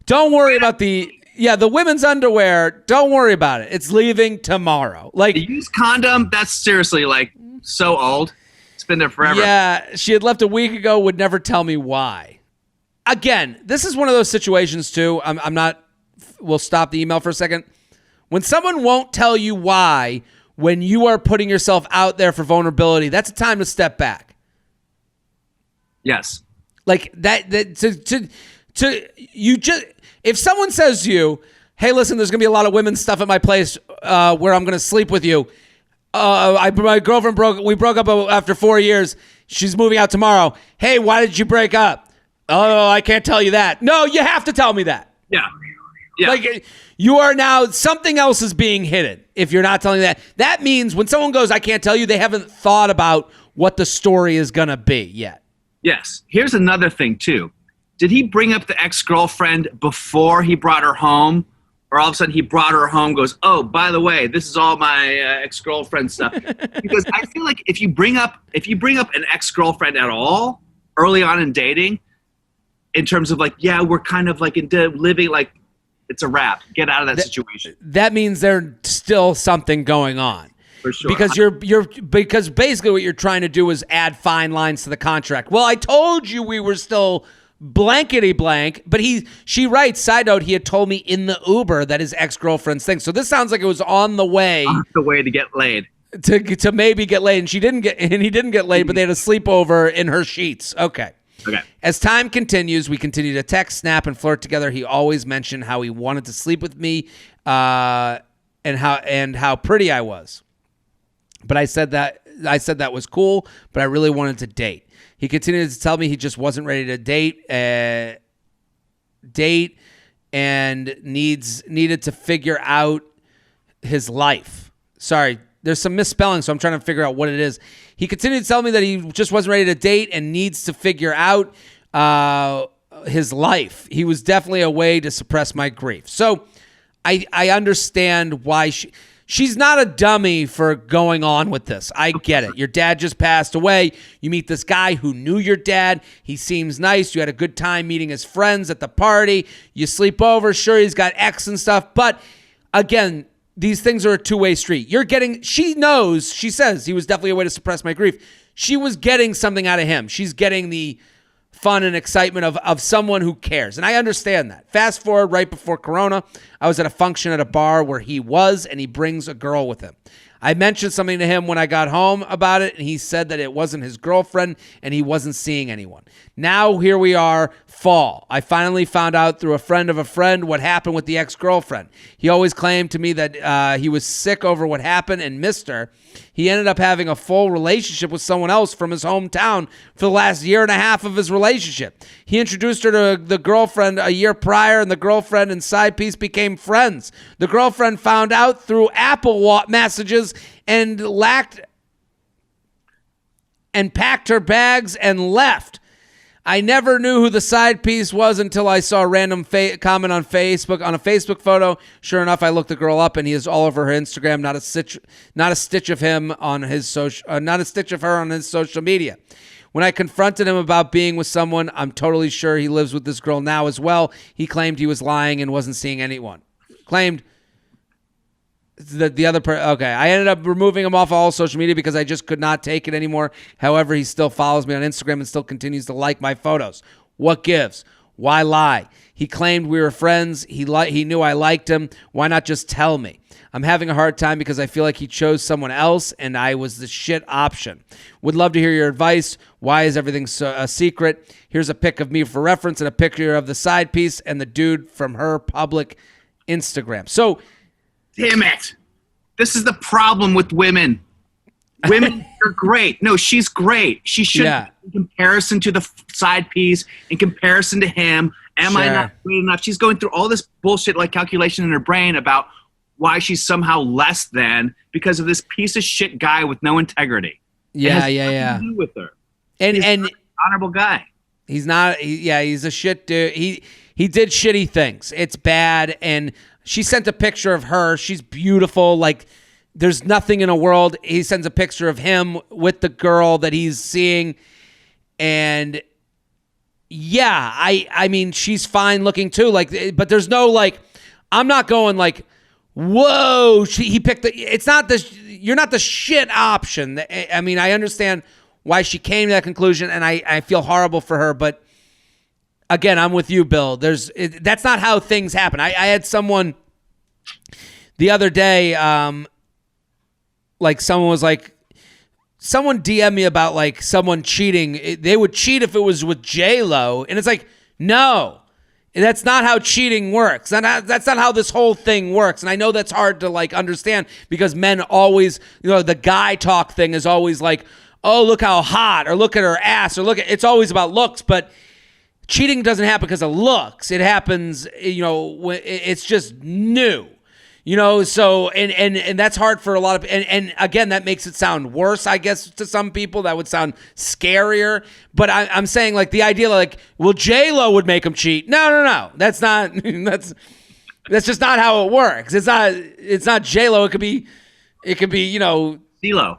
Don't worry about the women's underwear. Don't worry about it. It's leaving tomorrow. Like The used condom, that's seriously like so old. Been there forever. Yeah, she had left a week ago, would never tell me why. Again, this is one of those situations too. We'll stop the email for a second. When someone won't tell you why, when you are putting yourself out there for vulnerability, that's a time to step back. Yes. Like if someone says to you, hey, listen, there's going to be a lot of women's stuff at my place where I'm going to sleep with you. My girlfriend we broke up after 4 years. She's moving out tomorrow. Hey, why did you break up? Oh, I can't tell you that. No, you have to tell me that. Yeah. Like you are now, something else is being hidden if you're not telling that. That means when someone goes, I can't tell you, they haven't thought about what the story is going to be yet. Yes. Here's another thing too. Did he bring up the ex-girlfriend before he brought her home? Or all of a sudden he brought her home, goes, oh, by the way, this is all my ex-girlfriend stuff. Because I feel like if you bring up an ex-girlfriend at all early on in dating, in terms of like, yeah, we're kind of like into living, like it's a wrap. Get out of that situation. That means there's still something going on. For sure. Because basically what you're trying to do is add fine lines to the contract. Well, I told you we were still blankety blank, but she writes, side note, he had told me in the Uber that his ex-girlfriend's thing. So this sounds like it was on the way to get laid. To maybe get laid, and he didn't get laid, but they had a sleepover in her sheets. Okay. As time continues, we continue to text, snap, and flirt together. He always mentioned how he wanted to sleep with me, and how pretty I was. But I said that was cool, but I really wanted to date. He continued to tell me he just wasn't ready to date and needed to figure out his life. Sorry, there's some misspelling, so I'm trying to figure out what it is. He continued to tell me that he just wasn't ready to date and needs to figure out his life. He was definitely a way to suppress my grief. So I understand why she's not a dummy for going on with this. I get it. Your dad just passed away. You meet this guy who knew your dad. He seems nice. You had a good time meeting his friends at the party. You sleep over. Sure, he's got ex and stuff. But again, these things are a two-way street. She says he was definitely a way to suppress my grief. She was getting something out of him. She's getting the fun and excitement of someone who cares. And I understand that. Fast forward right before Corona, I was at a function at a bar where he was, and he brings a girl with him. I mentioned something to him when I got home about it, and he said that it wasn't his girlfriend and he wasn't seeing anyone. Now here we are, fall. I finally found out through a friend of a friend what happened with the ex-girlfriend. He always claimed to me that he was sick over what happened and missed her. He ended up having a full relationship with someone else from his hometown for the last year and a half of his relationship. He introduced her to the girlfriend a year prior, and the girlfriend and side piece became friends. The girlfriend found out through Apple messages and packed her bags and left. I never knew who the side piece was until I saw a random comment on Facebook on a Facebook photo. Sure enough, I looked the girl up, and he is all over her Instagram. Not a stitch of him on his social, not a stitch of her on his social media. When I confronted him about being with someone, I'm totally sure he lives with this girl now as well. He claimed he was lying and wasn't seeing anyone. Claimed the other person. Okay, I ended up removing him off all social media because I just could not take it anymore. However, he still follows me on Instagram and still continues to like my photos. What gives? Why lie? He claimed we were friends. He knew I liked him. Why not just tell me? I'm having a hard time because I feel like he chose someone else and I was the shit option. Would love to hear your advice. Why is everything so a secret? Here's a pic of me for reference and a picture of the side piece and the dude from her public Instagram. So, damn it. This is the problem with women. Women are great. No, she's great. She should, in comparison to the side piece, in comparison to him, am I not great enough? She's going through all this bullshit like calculation in her brain about why she's somehow less than because of this piece of shit guy with no integrity. Yeah. To do with her. And he's an honorable guy. He's not. He's a shit dude. He did shitty things. It's bad. And she sent a picture of her. She's beautiful. Like there's nothing in a world. He sends a picture of him with the girl that he's seeing, and yeah, I mean she's fine looking too. Like, but there's no like. I'm not going like. Whoa, he picked the, it's not the, you're not the shit option. I mean, I understand why she came to that conclusion and I feel horrible for her, but again, I'm with you, Bill. That's not how things happen. I had someone the other day, like someone DM'd me about like someone cheating. They would cheat if it was with J-Lo. And it's like, no. That's not how cheating works. That's not how this whole thing works. And I know that's hard to like understand because men always, the guy talk thing is always like, oh, look how hot, or look at her ass, or it's always about looks. But cheating doesn't happen because of looks. It happens, when it's just new. So and that's hard for a lot of, and again, that makes it sound worse, I guess, to some people. That would sound scarier. But I'm saying like the idea like, well, J-Lo would make him cheat. No. That's not, that's just not how it works. It's not J-Lo. It could be, CeeLo.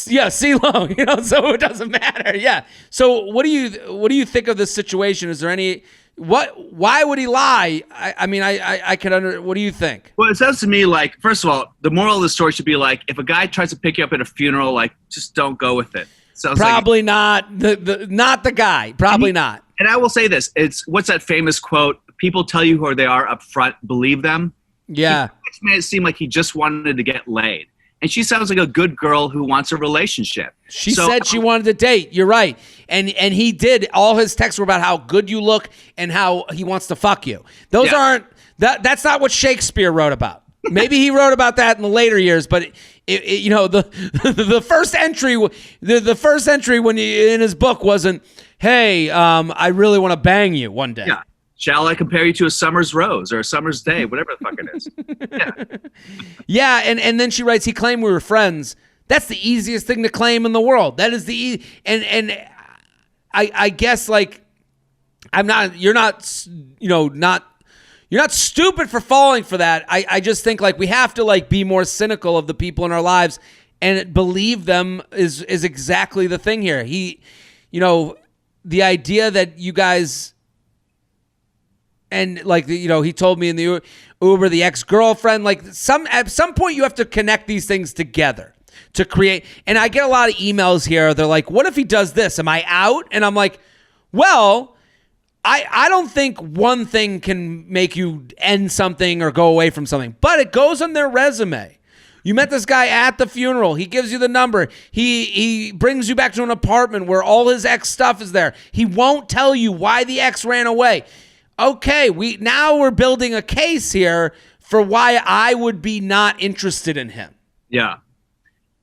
Yeah, CeeLo, so it doesn't matter. Yeah. So what do you think of this situation? Is there any, why would he lie? I mean, I could what do you think? Well, it sounds to me like, first of all, the moral of the story should be like, if a guy tries to pick you up at a funeral, like, just don't go with it. Probably not not the guy. Probably not. And I will say this, what's that famous quote? People tell you who they are up front, believe them. Yeah. He made it seem like he just wanted to get laid. And she sounds like a good girl who wants a relationship. She said she wanted to date. You're right. And he did. All his texts were about how good you look and how he wants to fuck you. Those aren't, that's not what Shakespeare wrote about. Maybe he wrote about that in the later years, but the first entry, the first entry when in his book wasn't, hey, I really want to bang you one day. Yeah. Shall I compare you to a summer's rose or a summer's day, whatever the fuck it is. Yeah, and then she writes, he claimed we were friends. That's the easiest thing to claim in the world. That is and I guess like you're not stupid for falling for that. I just think like we have to like be more cynical of the people in our lives and believe them is exactly the thing here. The idea that you guys. And like, he told me in the Uber, the ex-girlfriend, like at some point you have to connect these things together to create. And I get a lot of emails here. They're like, what if he does this? Am I out? And I'm like, well, I don't think one thing can make you end something or go away from something, but it goes on their resume. You met this guy at the funeral. He gives you the number. He brings you back to an apartment where all his ex stuff is there. He won't tell you why the ex ran away. Okay, we're building a case here for why I would be not interested in him. Yeah.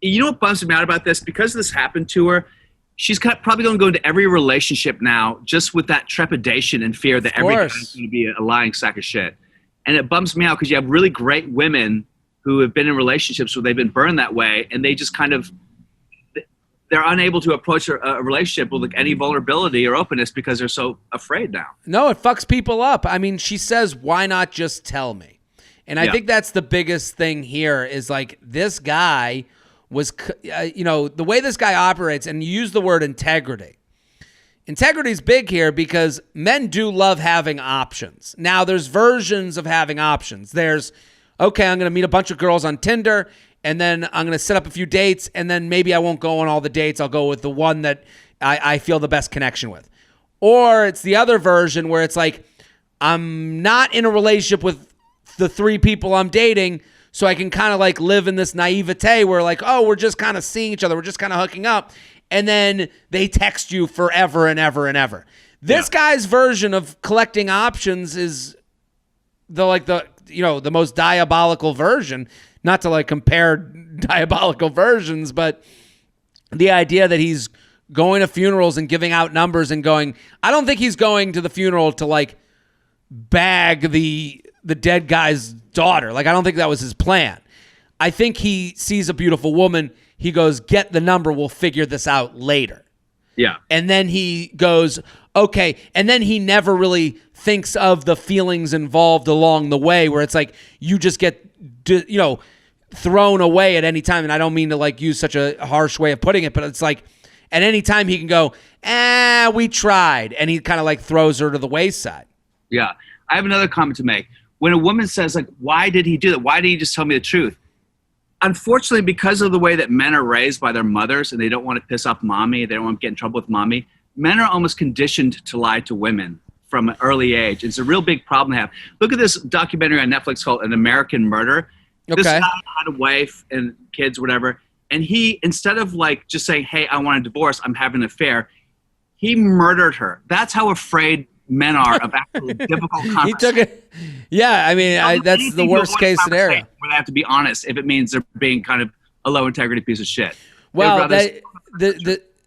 You know what bums me out about this? Because this happened to her, she's probably going to go into every relationship now just with that trepidation and fear that every guy's going to be a lying sack of shit. And it bums me out because you have really great women who have been in relationships where they've been burned that way, and they just kind of they're unable to approach a relationship with like any vulnerability or openness because they're so afraid now. No, it fucks people up. I mean, she says, why not just tell me? And I think that's the biggest thing here is like this guy was, the way this guy operates, and you use the word integrity. Integrity is big here because men do love having options. Now, there's versions of having options. There's, okay, I'm going to meet a bunch of girls on Tinder, and then I'm going to set up a few dates, and then maybe I won't go on all the dates. I'll go with the one that I feel the best connection with. Or it's the other version where it's like, I'm not in a relationship with the 3 people I'm dating, so I can kind of like live in this naivete where like, oh, we're just kind of seeing each other. We're just kind of hooking up. And then they text you forever and ever and ever. This guy's version of collecting options is the most diabolical version. Not to like compare diabolical versions, but the idea that he's going to funerals and giving out numbers and going, I don't think he's going to the funeral to like bag the dead guy's daughter. Like, I don't think that was his plan. I think he sees a beautiful woman. He goes, get the number. We'll figure this out later. Yeah. And then he goes, okay. And then he never really thinks of the feelings involved along the way where it's like you just get, thrown away at any time. And I don't mean to like use such a harsh way of putting it, but it's like at any time he can go, we tried. And he kind of like throws her to the wayside. Yeah. I have another comment to make. When a woman says like, why did he do that? Why did he just tell me the truth? Unfortunately, because of the way that men are raised by their mothers and they don't want to piss off mommy, they don't want to get in trouble with mommy, men are almost conditioned to lie to women from an early age. It's a real big problem to have. Look at this documentary on Netflix called An American Murder. Okay. This guy had a wife and kids, whatever, and he, instead of like just saying, hey, I want a divorce, I'm having an affair, he murdered her. That's how afraid men are of actually difficult conversations. He took it. Yeah, I mean, that's the worst case scenario. Where they have to be honest if it means they're being kind of a low integrity piece of shit. Well,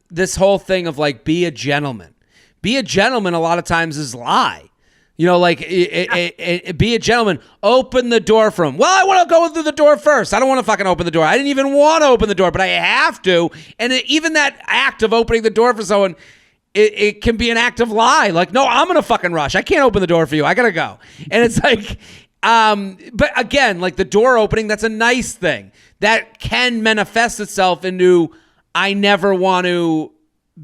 this whole thing of like, be a gentleman. Be a gentleman a lot of times is lie. Be a gentleman. Open the door for him. Well, I want to go through the door first. I don't want to fucking open the door. I didn't even want to open the door, but I have to. And even that act of opening the door for someone, it can be an act of lie. Like, no, I'm going to fucking rush. I can't open the door for you. I got to go. And it's like, but again, like the door opening, that's a nice thing. That can manifest itself into, I never want to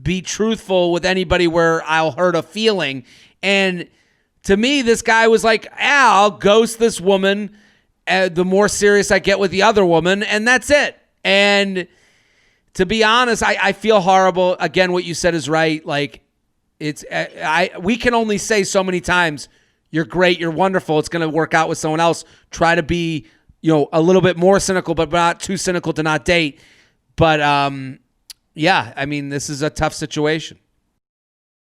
be truthful with anybody where I'll hurt a feeling. And to me, this guy was like, I'll ghost this woman the more serious I get with the other woman, and that's it. And to be honest, I feel horrible. Again, what you said is right. Like, we can only say so many times, you're great, you're wonderful, it's going to work out with someone else. Try to be, a little bit more cynical, but not too cynical to not date. But yeah, I mean, this is a tough situation.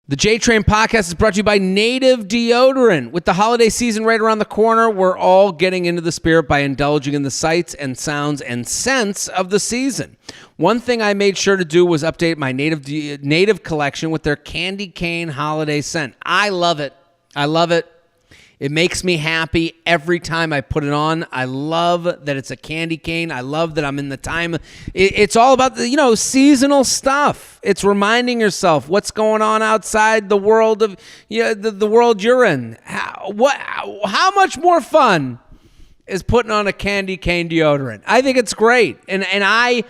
The J-Train podcast is brought to you by Native Deodorant. With the holiday season right around the corner, we're all getting into the spirit by indulging in the sights and sounds and scents of the season. One thing I made sure to do was update my Native collection with their Candy Cane holiday scent. I love it. I love it. It makes me happy every time I put it on. I love that it's a candy cane. I love that I'm in the time. It's all about the, seasonal stuff. It's reminding yourself what's going on outside the world of the world you're in. How much more fun is putting on a candy cane deodorant? I think it's great. And I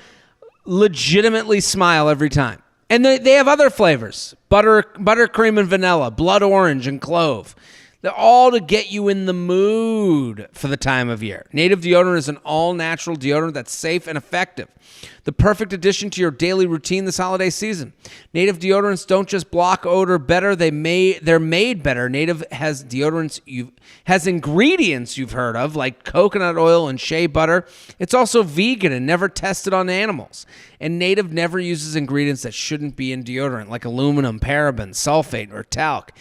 legitimately smile every time. And they have other flavors. Buttercream and vanilla, blood orange and clove. They're all to get you in the mood for the time of year. Native Deodorant is an all-natural deodorant that's safe and effective. The perfect addition to your daily routine this holiday season. Native deodorants don't just block odor better, they're made better. Native has has ingredients you've heard of, like coconut oil and shea butter. It's also vegan and never tested on animals. And Native never uses ingredients that shouldn't be in deodorant, like aluminum, parabens, sulfate, or talc.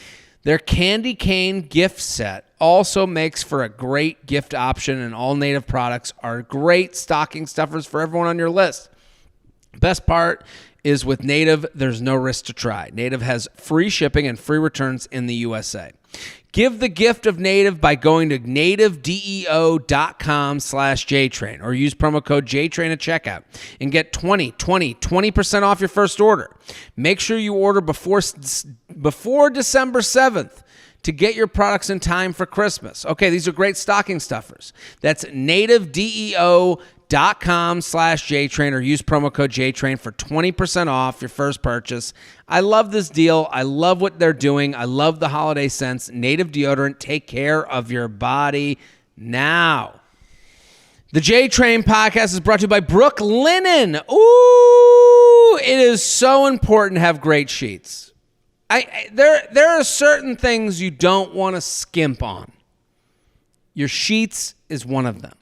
Their Candy Cane gift set also makes for a great gift option, and all Native products are great stocking stuffers for everyone on your list. Best part is with Native, there's no risk to try. Native has free shipping and free returns in the USA. Give the gift of Native by going to nativedeo.com/JTrain or use promo code JTrain at checkout and get 20% off your first order. Make sure you order before December 7th to get your products in time for Christmas. Okay, these are great stocking stuffers. That's nativedeo.com/JTrain or use promo code JTrain for 20% off your first purchase. I love this deal. I love what they're doing. I love the holiday scents. Native deodorant. Take care of your body now. The JTrain podcast is brought to you by Brooklinen. Ooh, it is so important to have great sheets. There are certain things you don't want to skimp on. Your sheets is one of them.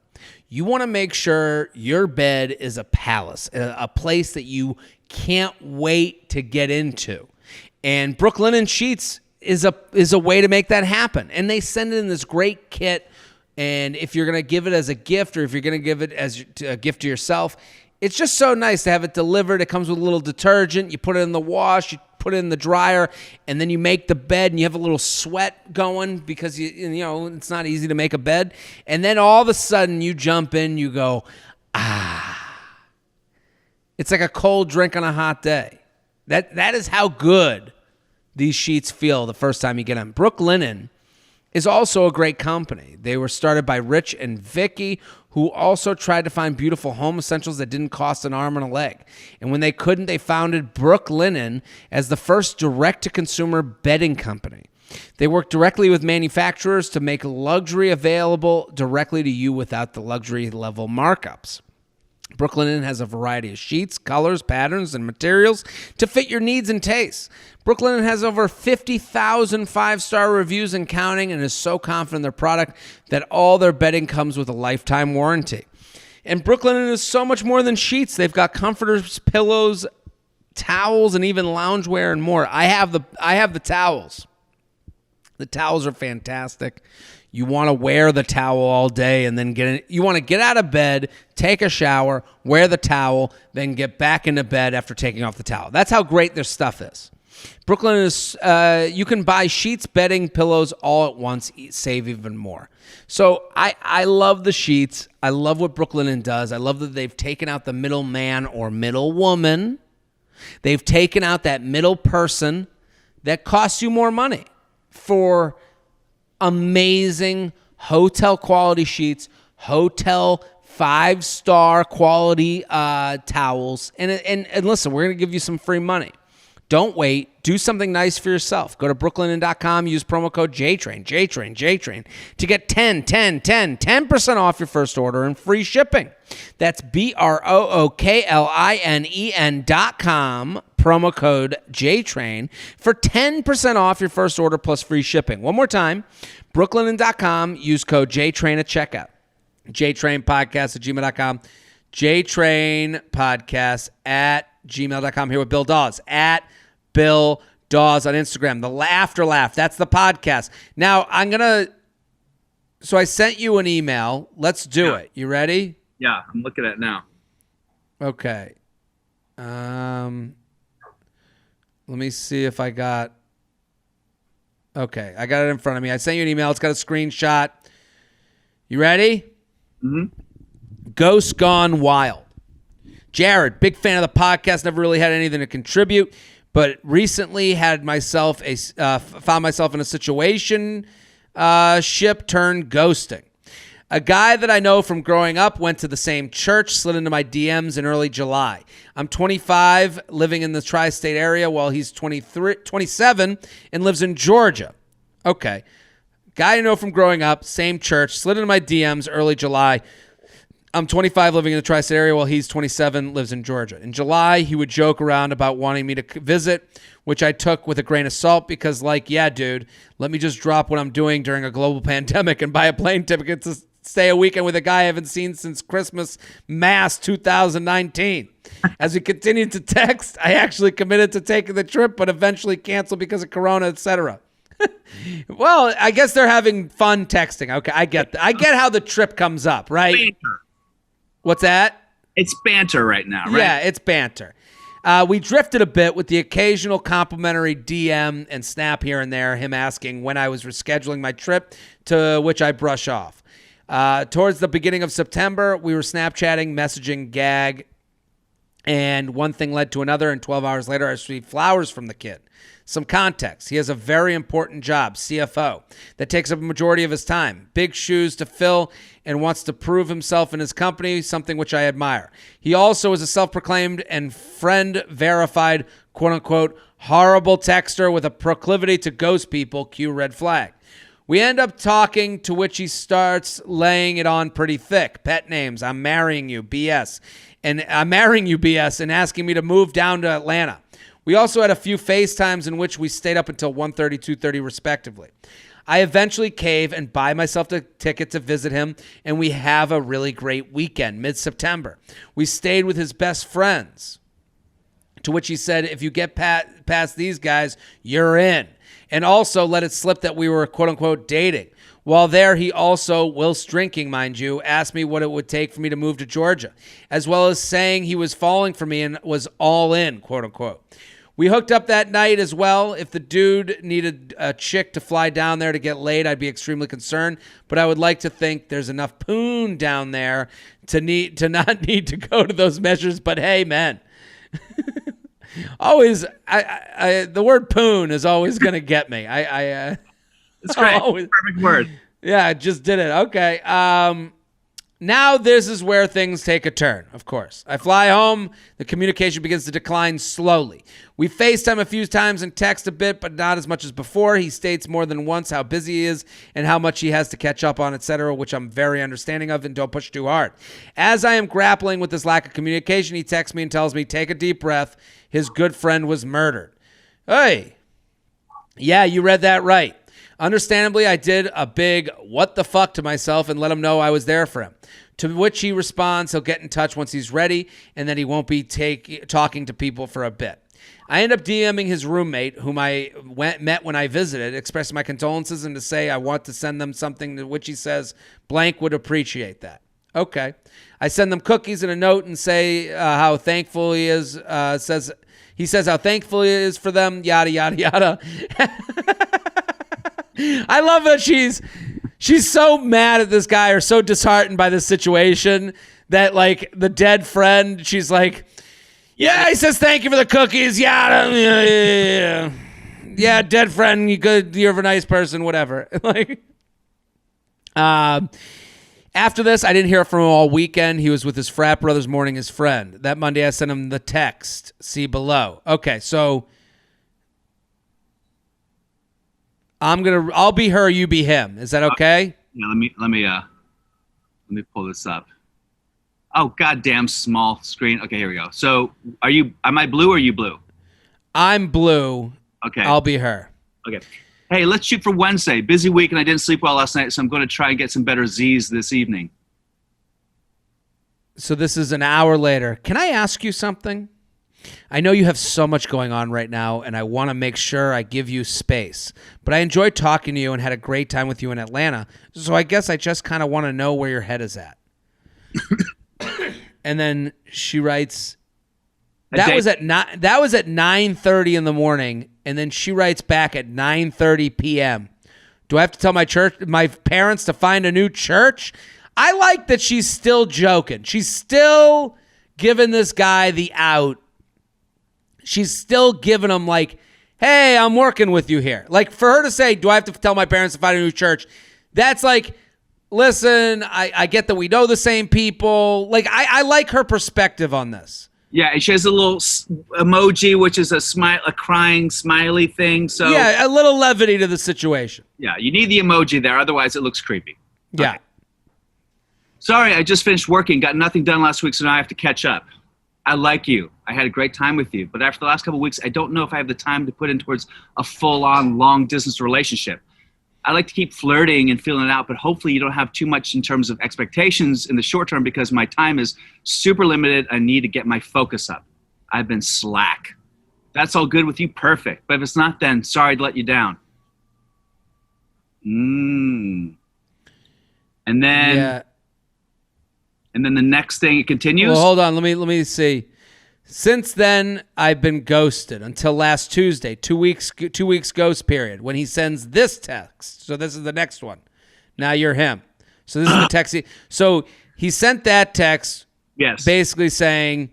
You want to make sure your bed is a palace, a place that you can't wait to get into. And Brooklinen Sheets is a way to make that happen. And they send it in this great kit. And if you're going to give it as a gift or if you're going to give it as a gift to yourself, it's just so nice to have it delivered. It comes with a little detergent. You put it in the wash, you put it in the dryer, and then you make the bed and you have a little sweat going because you know it's not easy to make a bed. And then all of a sudden you jump in, you go, ah. It's like a cold drink on a hot day. That is how good these sheets feel the first time you get them. Brooklinen is also a great company. They were started by Rich and Vicky, who also tried to find beautiful home essentials that didn't cost an arm and a leg. And when they couldn't, they founded Brooklinen as the first direct-to-consumer bedding company. They work directly with manufacturers to make luxury available directly to you without the luxury level markups. Brooklinen has a variety of sheets, colors, patterns, and materials to fit your needs and tastes. Brooklinen has over 50,000 five-star reviews and counting and is so confident in their product that all their bedding comes with a lifetime warranty. And Brooklinen is so much more than sheets. They've got comforters, pillows, towels, and even loungewear and more. I have the towels. The towels are fantastic. You want to wear the towel all day and then you want to get out of bed, take a shower, wear the towel, then get back into bed after taking off the towel. That's how great their stuff is. Brooklinen is, you can buy sheets, bedding, pillows all at once, save even more. So I love the sheets. I love what Brooklinen does. I love that they've taken out the middleman or middle woman. They've taken out that middle person that costs you more money for amazing hotel quality sheets, hotel 5-star quality towels. And listen, we're going to give you some free money. Don't wait. Do something nice for yourself. Go to brooklinen.com. Use promo code JTrain to get 10% off your first order and free shipping. That's BROOKLINEN.com. Promo code JTrain for 10% off your first order plus free shipping. One more time, brooklinen.com. Use code JTrain at checkout. JTrainPodcast@gmail.com. JTrainPodcast@gmail.com. Here with Bill Dawes at Bill Dawes on Instagram. The Laughter Laugh. That's the podcast. Now so I sent you an email. Let's do it. You ready? Yeah, I'm looking at it now. Okay. Let me see if I got... Okay, I got it in front of me. I sent you an email. It's got a screenshot. You ready? Mm-hmm. Ghost Gone Wild. Jared, big fan of the podcast. Never really had anything to contribute, but recently found myself in a situation ship turned ghosting. A guy that I know from growing up went to the same church, slid into my DMs in early July. I'm 25, living in the tri-state area, while he's 27 and lives in Georgia. Okay. Guy I know from growing up, same church, slid into my DMs early July. I'm 25, living in the tri-state area, while he's 27, lives in Georgia. In July, he would joke around about wanting me to visit, which I took with a grain of salt because, yeah, dude, let me just drop what I'm doing during a global pandemic and buy a plane ticket to stay a weekend with a guy I haven't seen since Christmas Mass 2019. As we continued to text, I actually committed to taking the trip, but eventually canceled because of Corona, etc. Well, I guess they're having fun texting. Okay, I get how the trip comes up, right? Banter. What's that? It's banter right now, right? Yeah, it's banter. We drifted a bit with the occasional complimentary DM and snap here and there, him asking when I was rescheduling my trip, to which I brush off. Towards the beginning of September, we were Snapchatting, messaging, gag, and one thing led to another, and 12 hours later, I received flowers from the kid. Some context. He has a very important job, CFO, that takes up a majority of his time. Big shoes to fill and wants to prove himself in his company, something which I admire. He also is a self-proclaimed and friend-verified, quote-unquote, horrible texter with a proclivity to ghost people, cue red flag. We end up talking, to which he starts laying it on pretty thick. Pet names, I'm marrying you, BS. And asking me to move down to Atlanta. We also had a few FaceTimes in which we stayed up until 1:30, 2:30 respectively. I eventually cave and buy myself a ticket to visit him, and we have a really great weekend, mid-September. We stayed with his best friends, to which he said, if you get past these guys, you're in. And also let it slip that we were quote-unquote dating. While there, he also, whilst drinking, mind you, asked me what it would take for me to move to Georgia, as well as saying he was falling for me and was all in, quote-unquote. We hooked up that night as well. If the dude needed a chick to fly down there to get laid, I'd be extremely concerned. But I would like to think there's enough poon down there to not need to go to those measures. But hey, man, always, the word poon is always going to get me. It's great. Always, perfect word. Yeah, I just did it. Okay. Now this is where things take a turn, of course. I fly home. The communication begins to decline slowly. We FaceTime a few times and text a bit, but not as much as before. He states more than once how busy he is and how much he has to catch up on, etc., which I'm very understanding of and don't push too hard. As I am grappling with this lack of communication, he texts me and tells me, take a deep breath. His good friend was murdered. Hey. Yeah, you read that right. Understandably, I did a big what the fuck to myself and let him know I was there for him. To which he responds he'll get in touch once he's ready and that he won't be talking to people for a bit. I end up DMing his roommate, whom I met when I visited, expressing my condolences and to say I want to send them something, to which he says blank would appreciate that. Okay. I send them cookies and a note and say how thankful he is. He says how thankful he is for them, yada, yada, yada. I love that she's so mad at this guy or so disheartened by this situation that, like, the dead friend, she's like, yeah, he says thank you for the cookies. Yeah, dead friend, you're a nice person, whatever. Like, after this, I didn't hear from him all weekend. He was with his frat brothers mourning his friend. That Monday, I sent him the text. See below. Okay, so I'll be her, you be him. Is that okay? Yeah, let me pull this up. Oh, goddamn small screen. Okay, here we go. So, am I blue or you blue? I'm blue. Okay. I'll be her. Okay. Hey, let's shoot for Wednesday. Busy week and I didn't sleep well last night, so I'm going to try and get some better Z's this evening. So this is an hour later. Can I ask you something? I know you have so much going on right now, and I want to make sure I give you space. But I enjoyed talking to you and had a great time with you in Atlanta, so I guess I just kind of want to know where your head is at. And then she writes, that was at 9:30 in the morning, and then she writes back at 9:30 p.m. Do I have to tell my parents to find a new church? I like that she's still joking. She's still giving this guy the out. She's still giving him like, hey, I'm working with you here. Like, for her to say, do I have to tell my parents to find a new church? That's like, listen, I get that we know the same people. Like, I like her perspective on this. Yeah, and she has a little emoji, which is a crying smiley thing. So yeah, a little levity to the situation. Yeah, you need the emoji there, otherwise it looks creepy. Yeah. Okay. Sorry, I just finished working, got nothing done last week, so now I have to catch up. I like you. I had a great time with you. But after the last couple of weeks, I don't know if I have the time to put in towards a full-on long-distance relationship. I like to keep flirting and feeling it out, but hopefully you don't have too much in terms of expectations in the short term because my time is super limited. I need to get my focus up. I've been slack. That's all good with you, perfect. But if it's not, then sorry to let you down. And then... Yeah. And then the next thing, it continues. Well, hold on. Let me see. Since then, I've been ghosted until last Tuesday, 2 weeks ghost period, when he sends this text. So this is the next one. Now you're him. So this is the text. So he sent that text, basically saying,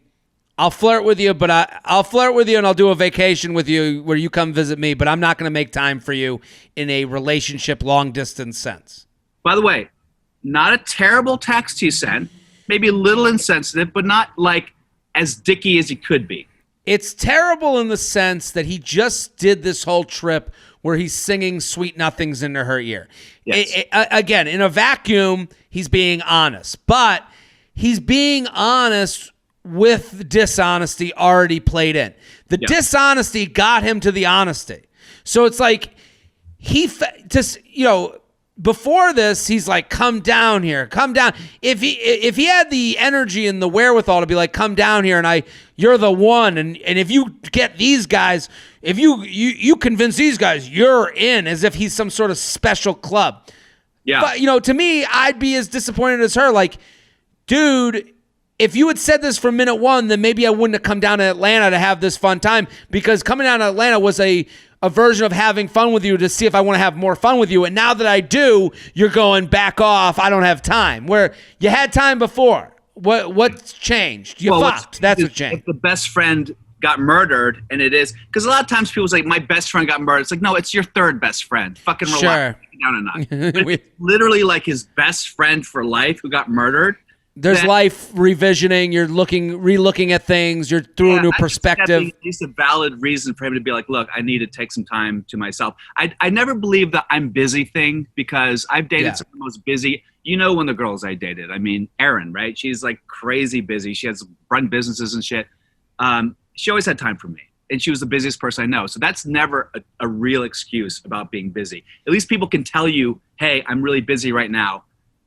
I'll flirt with you, but I'll flirt with you and I'll do a vacation with you where you come visit me, but I'm not going to make time for you in a relationship long distance sense. By the way, not a terrible text he sent. Maybe a little insensitive, but not like as dicky as he could be. It's terrible in the sense that he just did this whole trip where he's singing sweet nothings into her ear. Yes. Again, in a vacuum, he's being honest, but he's being honest with dishonesty already played in. The dishonesty got him to the honesty. So it's like before this, he's like, come down here, come down. If he had the energy and the wherewithal to be like, come down here and you're the one. And if you get these guys, if you convince these guys, you're in, as if he's some sort of special club. Yeah. But, to me, I'd be as disappointed as her. Like, dude, if you had said this from minute one, then maybe I wouldn't have come down to Atlanta to have this fun time, because coming down to Atlanta was a version of having fun with you to see if I want to have more fun with you. And now that I do, you're going back off. I don't have time. Where you had time before. What's changed? You fucked. That's what changed. If the best friend got murdered, and it is, because a lot of times people say, my best friend got murdered. It's like, no, it's your third best friend. Fucking relax. Sure. Down a notch. But it's literally like his best friend for life who got murdered. There's life revisioning. You're re-looking at things. You're through a new perspective. It's a valid reason for him to be like, look, I need to take some time to myself. I never believed the I'm busy thing, because I've dated some of the most busy. You know, one of the girls I dated, I mean, Erin, right? She's like crazy busy. She has run businesses and shit. She always had time for me, and she was the busiest person I know. So that's never a real excuse about being busy. At least people can tell you, hey, I'm really busy right now,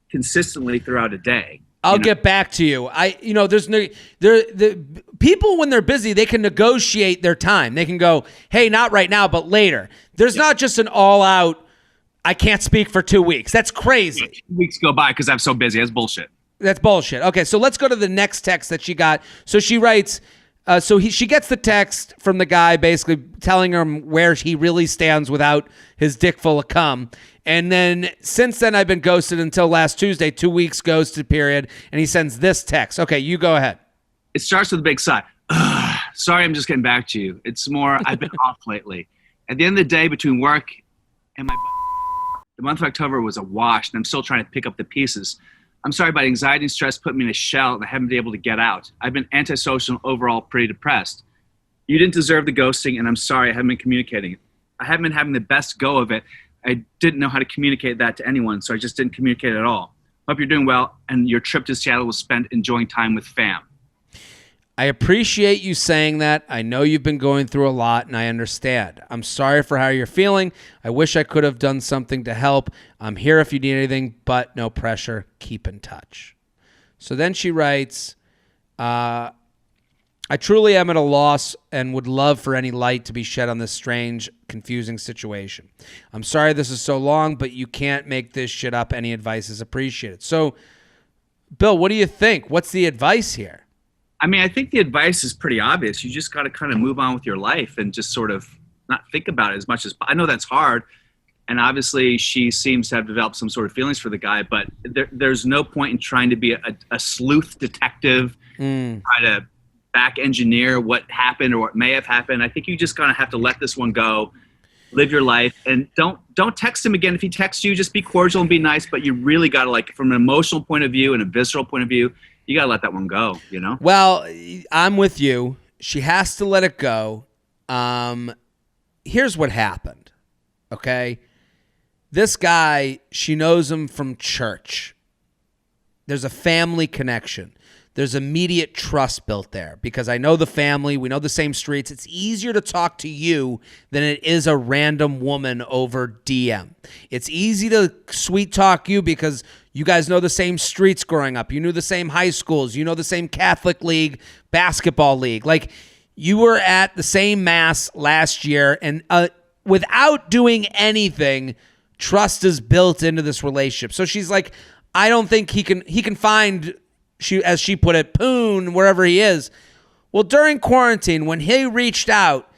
consistently throughout a day. I'll get back to you. The people, when they're busy, they can negotiate their time. They can go, hey, not right now, but later. There's not just an all out, I can't speak for 2 weeks. That's crazy. 2 weeks go by because I'm so busy. That's bullshit. That's bullshit. Okay, so let's go to the next text that she got. So she writes, she gets the text from the guy basically telling him where he really stands without his dick full of cum. And then since then, I've been ghosted until last Tuesday, 2 weeks ghosted period. And he sends this text. Okay, you go ahead. It starts with a big sigh. Sorry, I'm just getting back to you. It's more, I've been off lately. At the end of the day, between work and the month of October was a wash, and I'm still trying to pick up the pieces. I'm sorry, but anxiety and stress put me in a shell, and I haven't been able to get out. I've been antisocial and overall pretty depressed. You didn't deserve the ghosting, and I'm sorry I haven't been communicating it. I haven't been having the best go of it. I didn't know how to communicate that to anyone, so I just didn't communicate at all. Hope you're doing well, and your trip to Seattle was spent enjoying time with fam. I appreciate you saying that. I know you've been going through a lot, and I understand. I'm sorry for how you're feeling. I wish I could have done something to help. I'm here if you need anything, but no pressure. Keep in touch. So then she writes, I truly am at a loss and would love for any light to be shed on this strange, confusing situation. I'm sorry this is so long, but you can't make this shit up. Any advice is appreciated. So, Bill, what do you think? What's the advice here? I mean, I think the advice is pretty obvious. You just got to kind of move on with your life and just sort of not think about it as much as – I know that's hard. And obviously she seems to have developed some sort of feelings for the guy, but there's no point in trying to be a sleuth detective, try to back engineer what happened or what may have happened. I think you just kind of have to let this one go, live your life, and don't text him again. If he texts you, just be cordial and be nice, but you really got to, like, from an emotional point of view and a visceral point of view, you got to let that one go, you know? Well, I'm with you. She has to let it go. Here's what happened, okay? This guy, she knows him from church. There's a family connection. There's immediate trust built there because I know the family. We know the same streets. It's easier to talk to you than it is a random woman over DM. It's easy to sweet talk you because you guys know the same streets growing up. You knew the same high schools. You know the same Catholic league, basketball league. Like, you were at the same mass last year, and without doing anything, trust is built into this relationship. So she's like, I don't think he can find, as she put it, poon wherever he is. Well, during quarantine, when he reached out,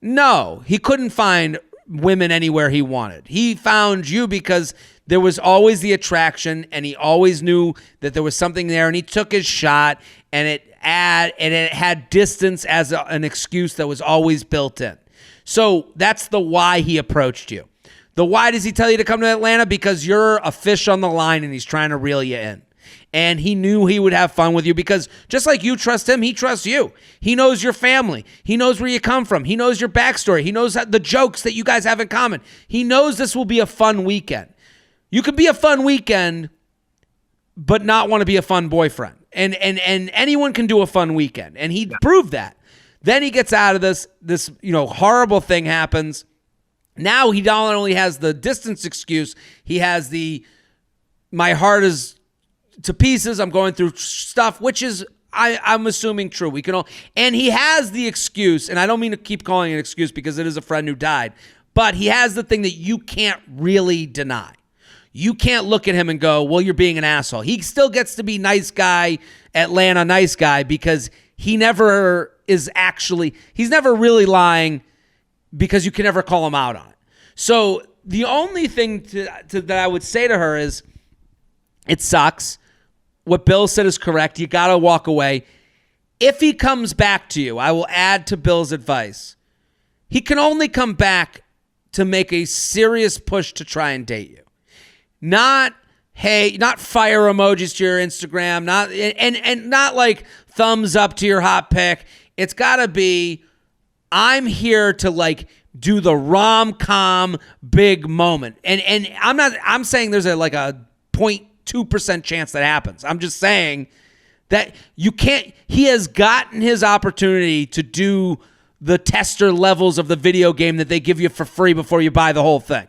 no, he couldn't find women anywhere he wanted. He found you because there was always the attraction, and he always knew that there was something there, and he took his shot, and it had distance as an excuse that was always built in. So that's the why he approached you. The why does he tell you to come to Atlanta? Because you're a fish on the line, and he's trying to reel you in. And he knew he would have fun with you because just like you trust him, he trusts you. He knows your family. He knows where you come from. He knows your backstory. He knows the jokes that you guys have in common. He knows this will be a fun weekend. You could be a fun weekend, but not want to be a fun boyfriend. And anyone can do a fun weekend. And he proved that. Then he gets out of this horrible thing happens. Now he not only has the distance excuse, he has my heart is to pieces. I'm going through stuff, which is I'm assuming true. And he has the excuse, and I don't mean to keep calling it an excuse because it is a friend who died, but he has the thing that you can't really deny. You can't look at him and go, well, you're being an asshole. He still gets to be nice guy, Atlanta nice guy, because he's never really lying because you can never call him out on it. So the only thing that I would say to her is it sucks. What Bill said is correct. You got to walk away. If he comes back to you, I will add to Bill's advice. He can only come back to make a serious push to try and date you. Not fire emojis to your Instagram, not like thumbs up to your hot pic. It's got to be, I'm here to like do the rom-com big moment. And I'm saying there's a 0.2% chance that happens. I'm just saying that you can't, he has gotten his opportunity to do the tester levels of the video game that they give you for free before you buy the whole thing.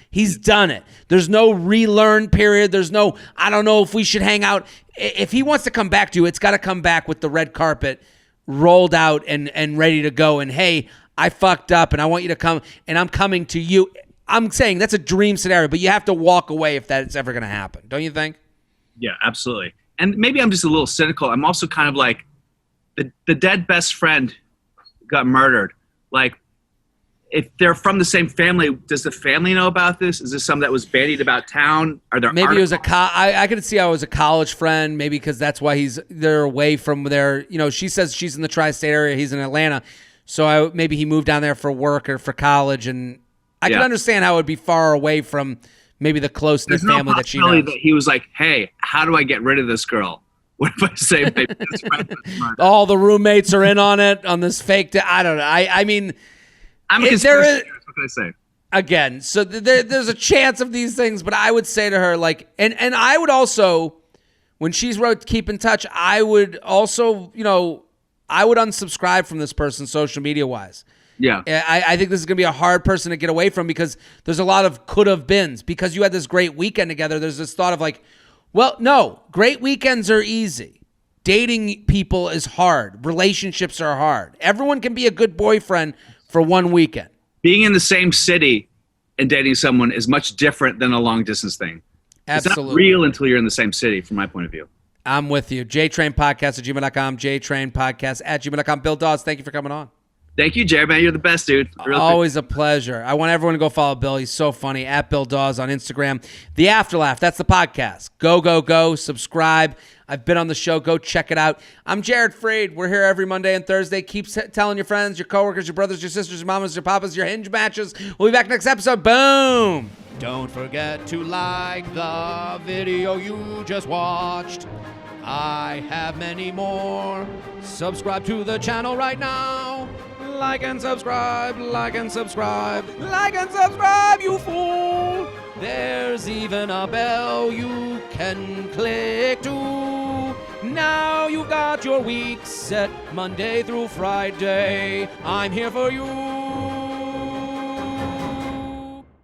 He's done it. There's no relearn period. There's no, I don't know if we should hang out. If he wants to come back to you, it's got to come back with the red carpet rolled out and ready to go. And hey, I fucked up and I want you to come and I'm coming to you. I'm saying that's a dream scenario, but you have to walk away if that's ever going to happen. Don't you think? Yeah, absolutely. And maybe I'm just a little cynical. I'm also kind of like the dead best friend got murdered. Like, if they're from the same family, does the family know about this? Is this something that was bandied about town? Are there maybe articles? It was I could see how it was a college friend, maybe because that's why they're away from there. She says she's in the tri-state area, he's in Atlanta, so maybe he moved down there for work or for college, and I can understand how it would be far away from maybe the close-knit family that she knows. That he was like, hey, how do I get rid of this girl? What if I say maybe this friend was smart? All the roommates are in on it, on this fake I don't know. I mean, I'm a conspiracy theorist. What can I say? Again, so there's a chance of these things, but I would say to her, like, and I would also, when she's wrote keep in touch, I would also, I would unsubscribe from this person social media-wise. Yeah. I think this is going to be a hard person to get away from because there's a lot of could have beens. Because you had this great weekend together, there's this thought of like, well, no, great weekends are easy. Dating people is hard. Relationships are hard. Everyone can be a good boyfriend for one weekend. Being in the same city and dating someone is much different than a long distance thing. Absolutely. It's not real until you're in the same city, from my point of view. I'm with you. JTrainPodcast@gmail.com, JTrainPodcast@gmail.com. Bill Dawes, thank you for coming on. Thank you, Jared, man. You're the best, dude. Always a pleasure. I want everyone to go follow Bill. He's so funny. @BillDawes on Instagram. The Afterlaugh, that's the podcast. Go. Subscribe. I've been on the show. Go check it out. I'm Jared Freed. We're here every Monday and Thursday. Keep telling your friends, your coworkers, your brothers, your sisters, your mamas, your papas, your hinge matches. We'll be back next episode. Boom. Don't forget to like the video you just watched. I have many more. Subscribe to the channel right now. Like and subscribe, like and subscribe, like and subscribe, you fool. There's even a bell you can click to. Now you've got your week set Monday through Friday. I'm here for you.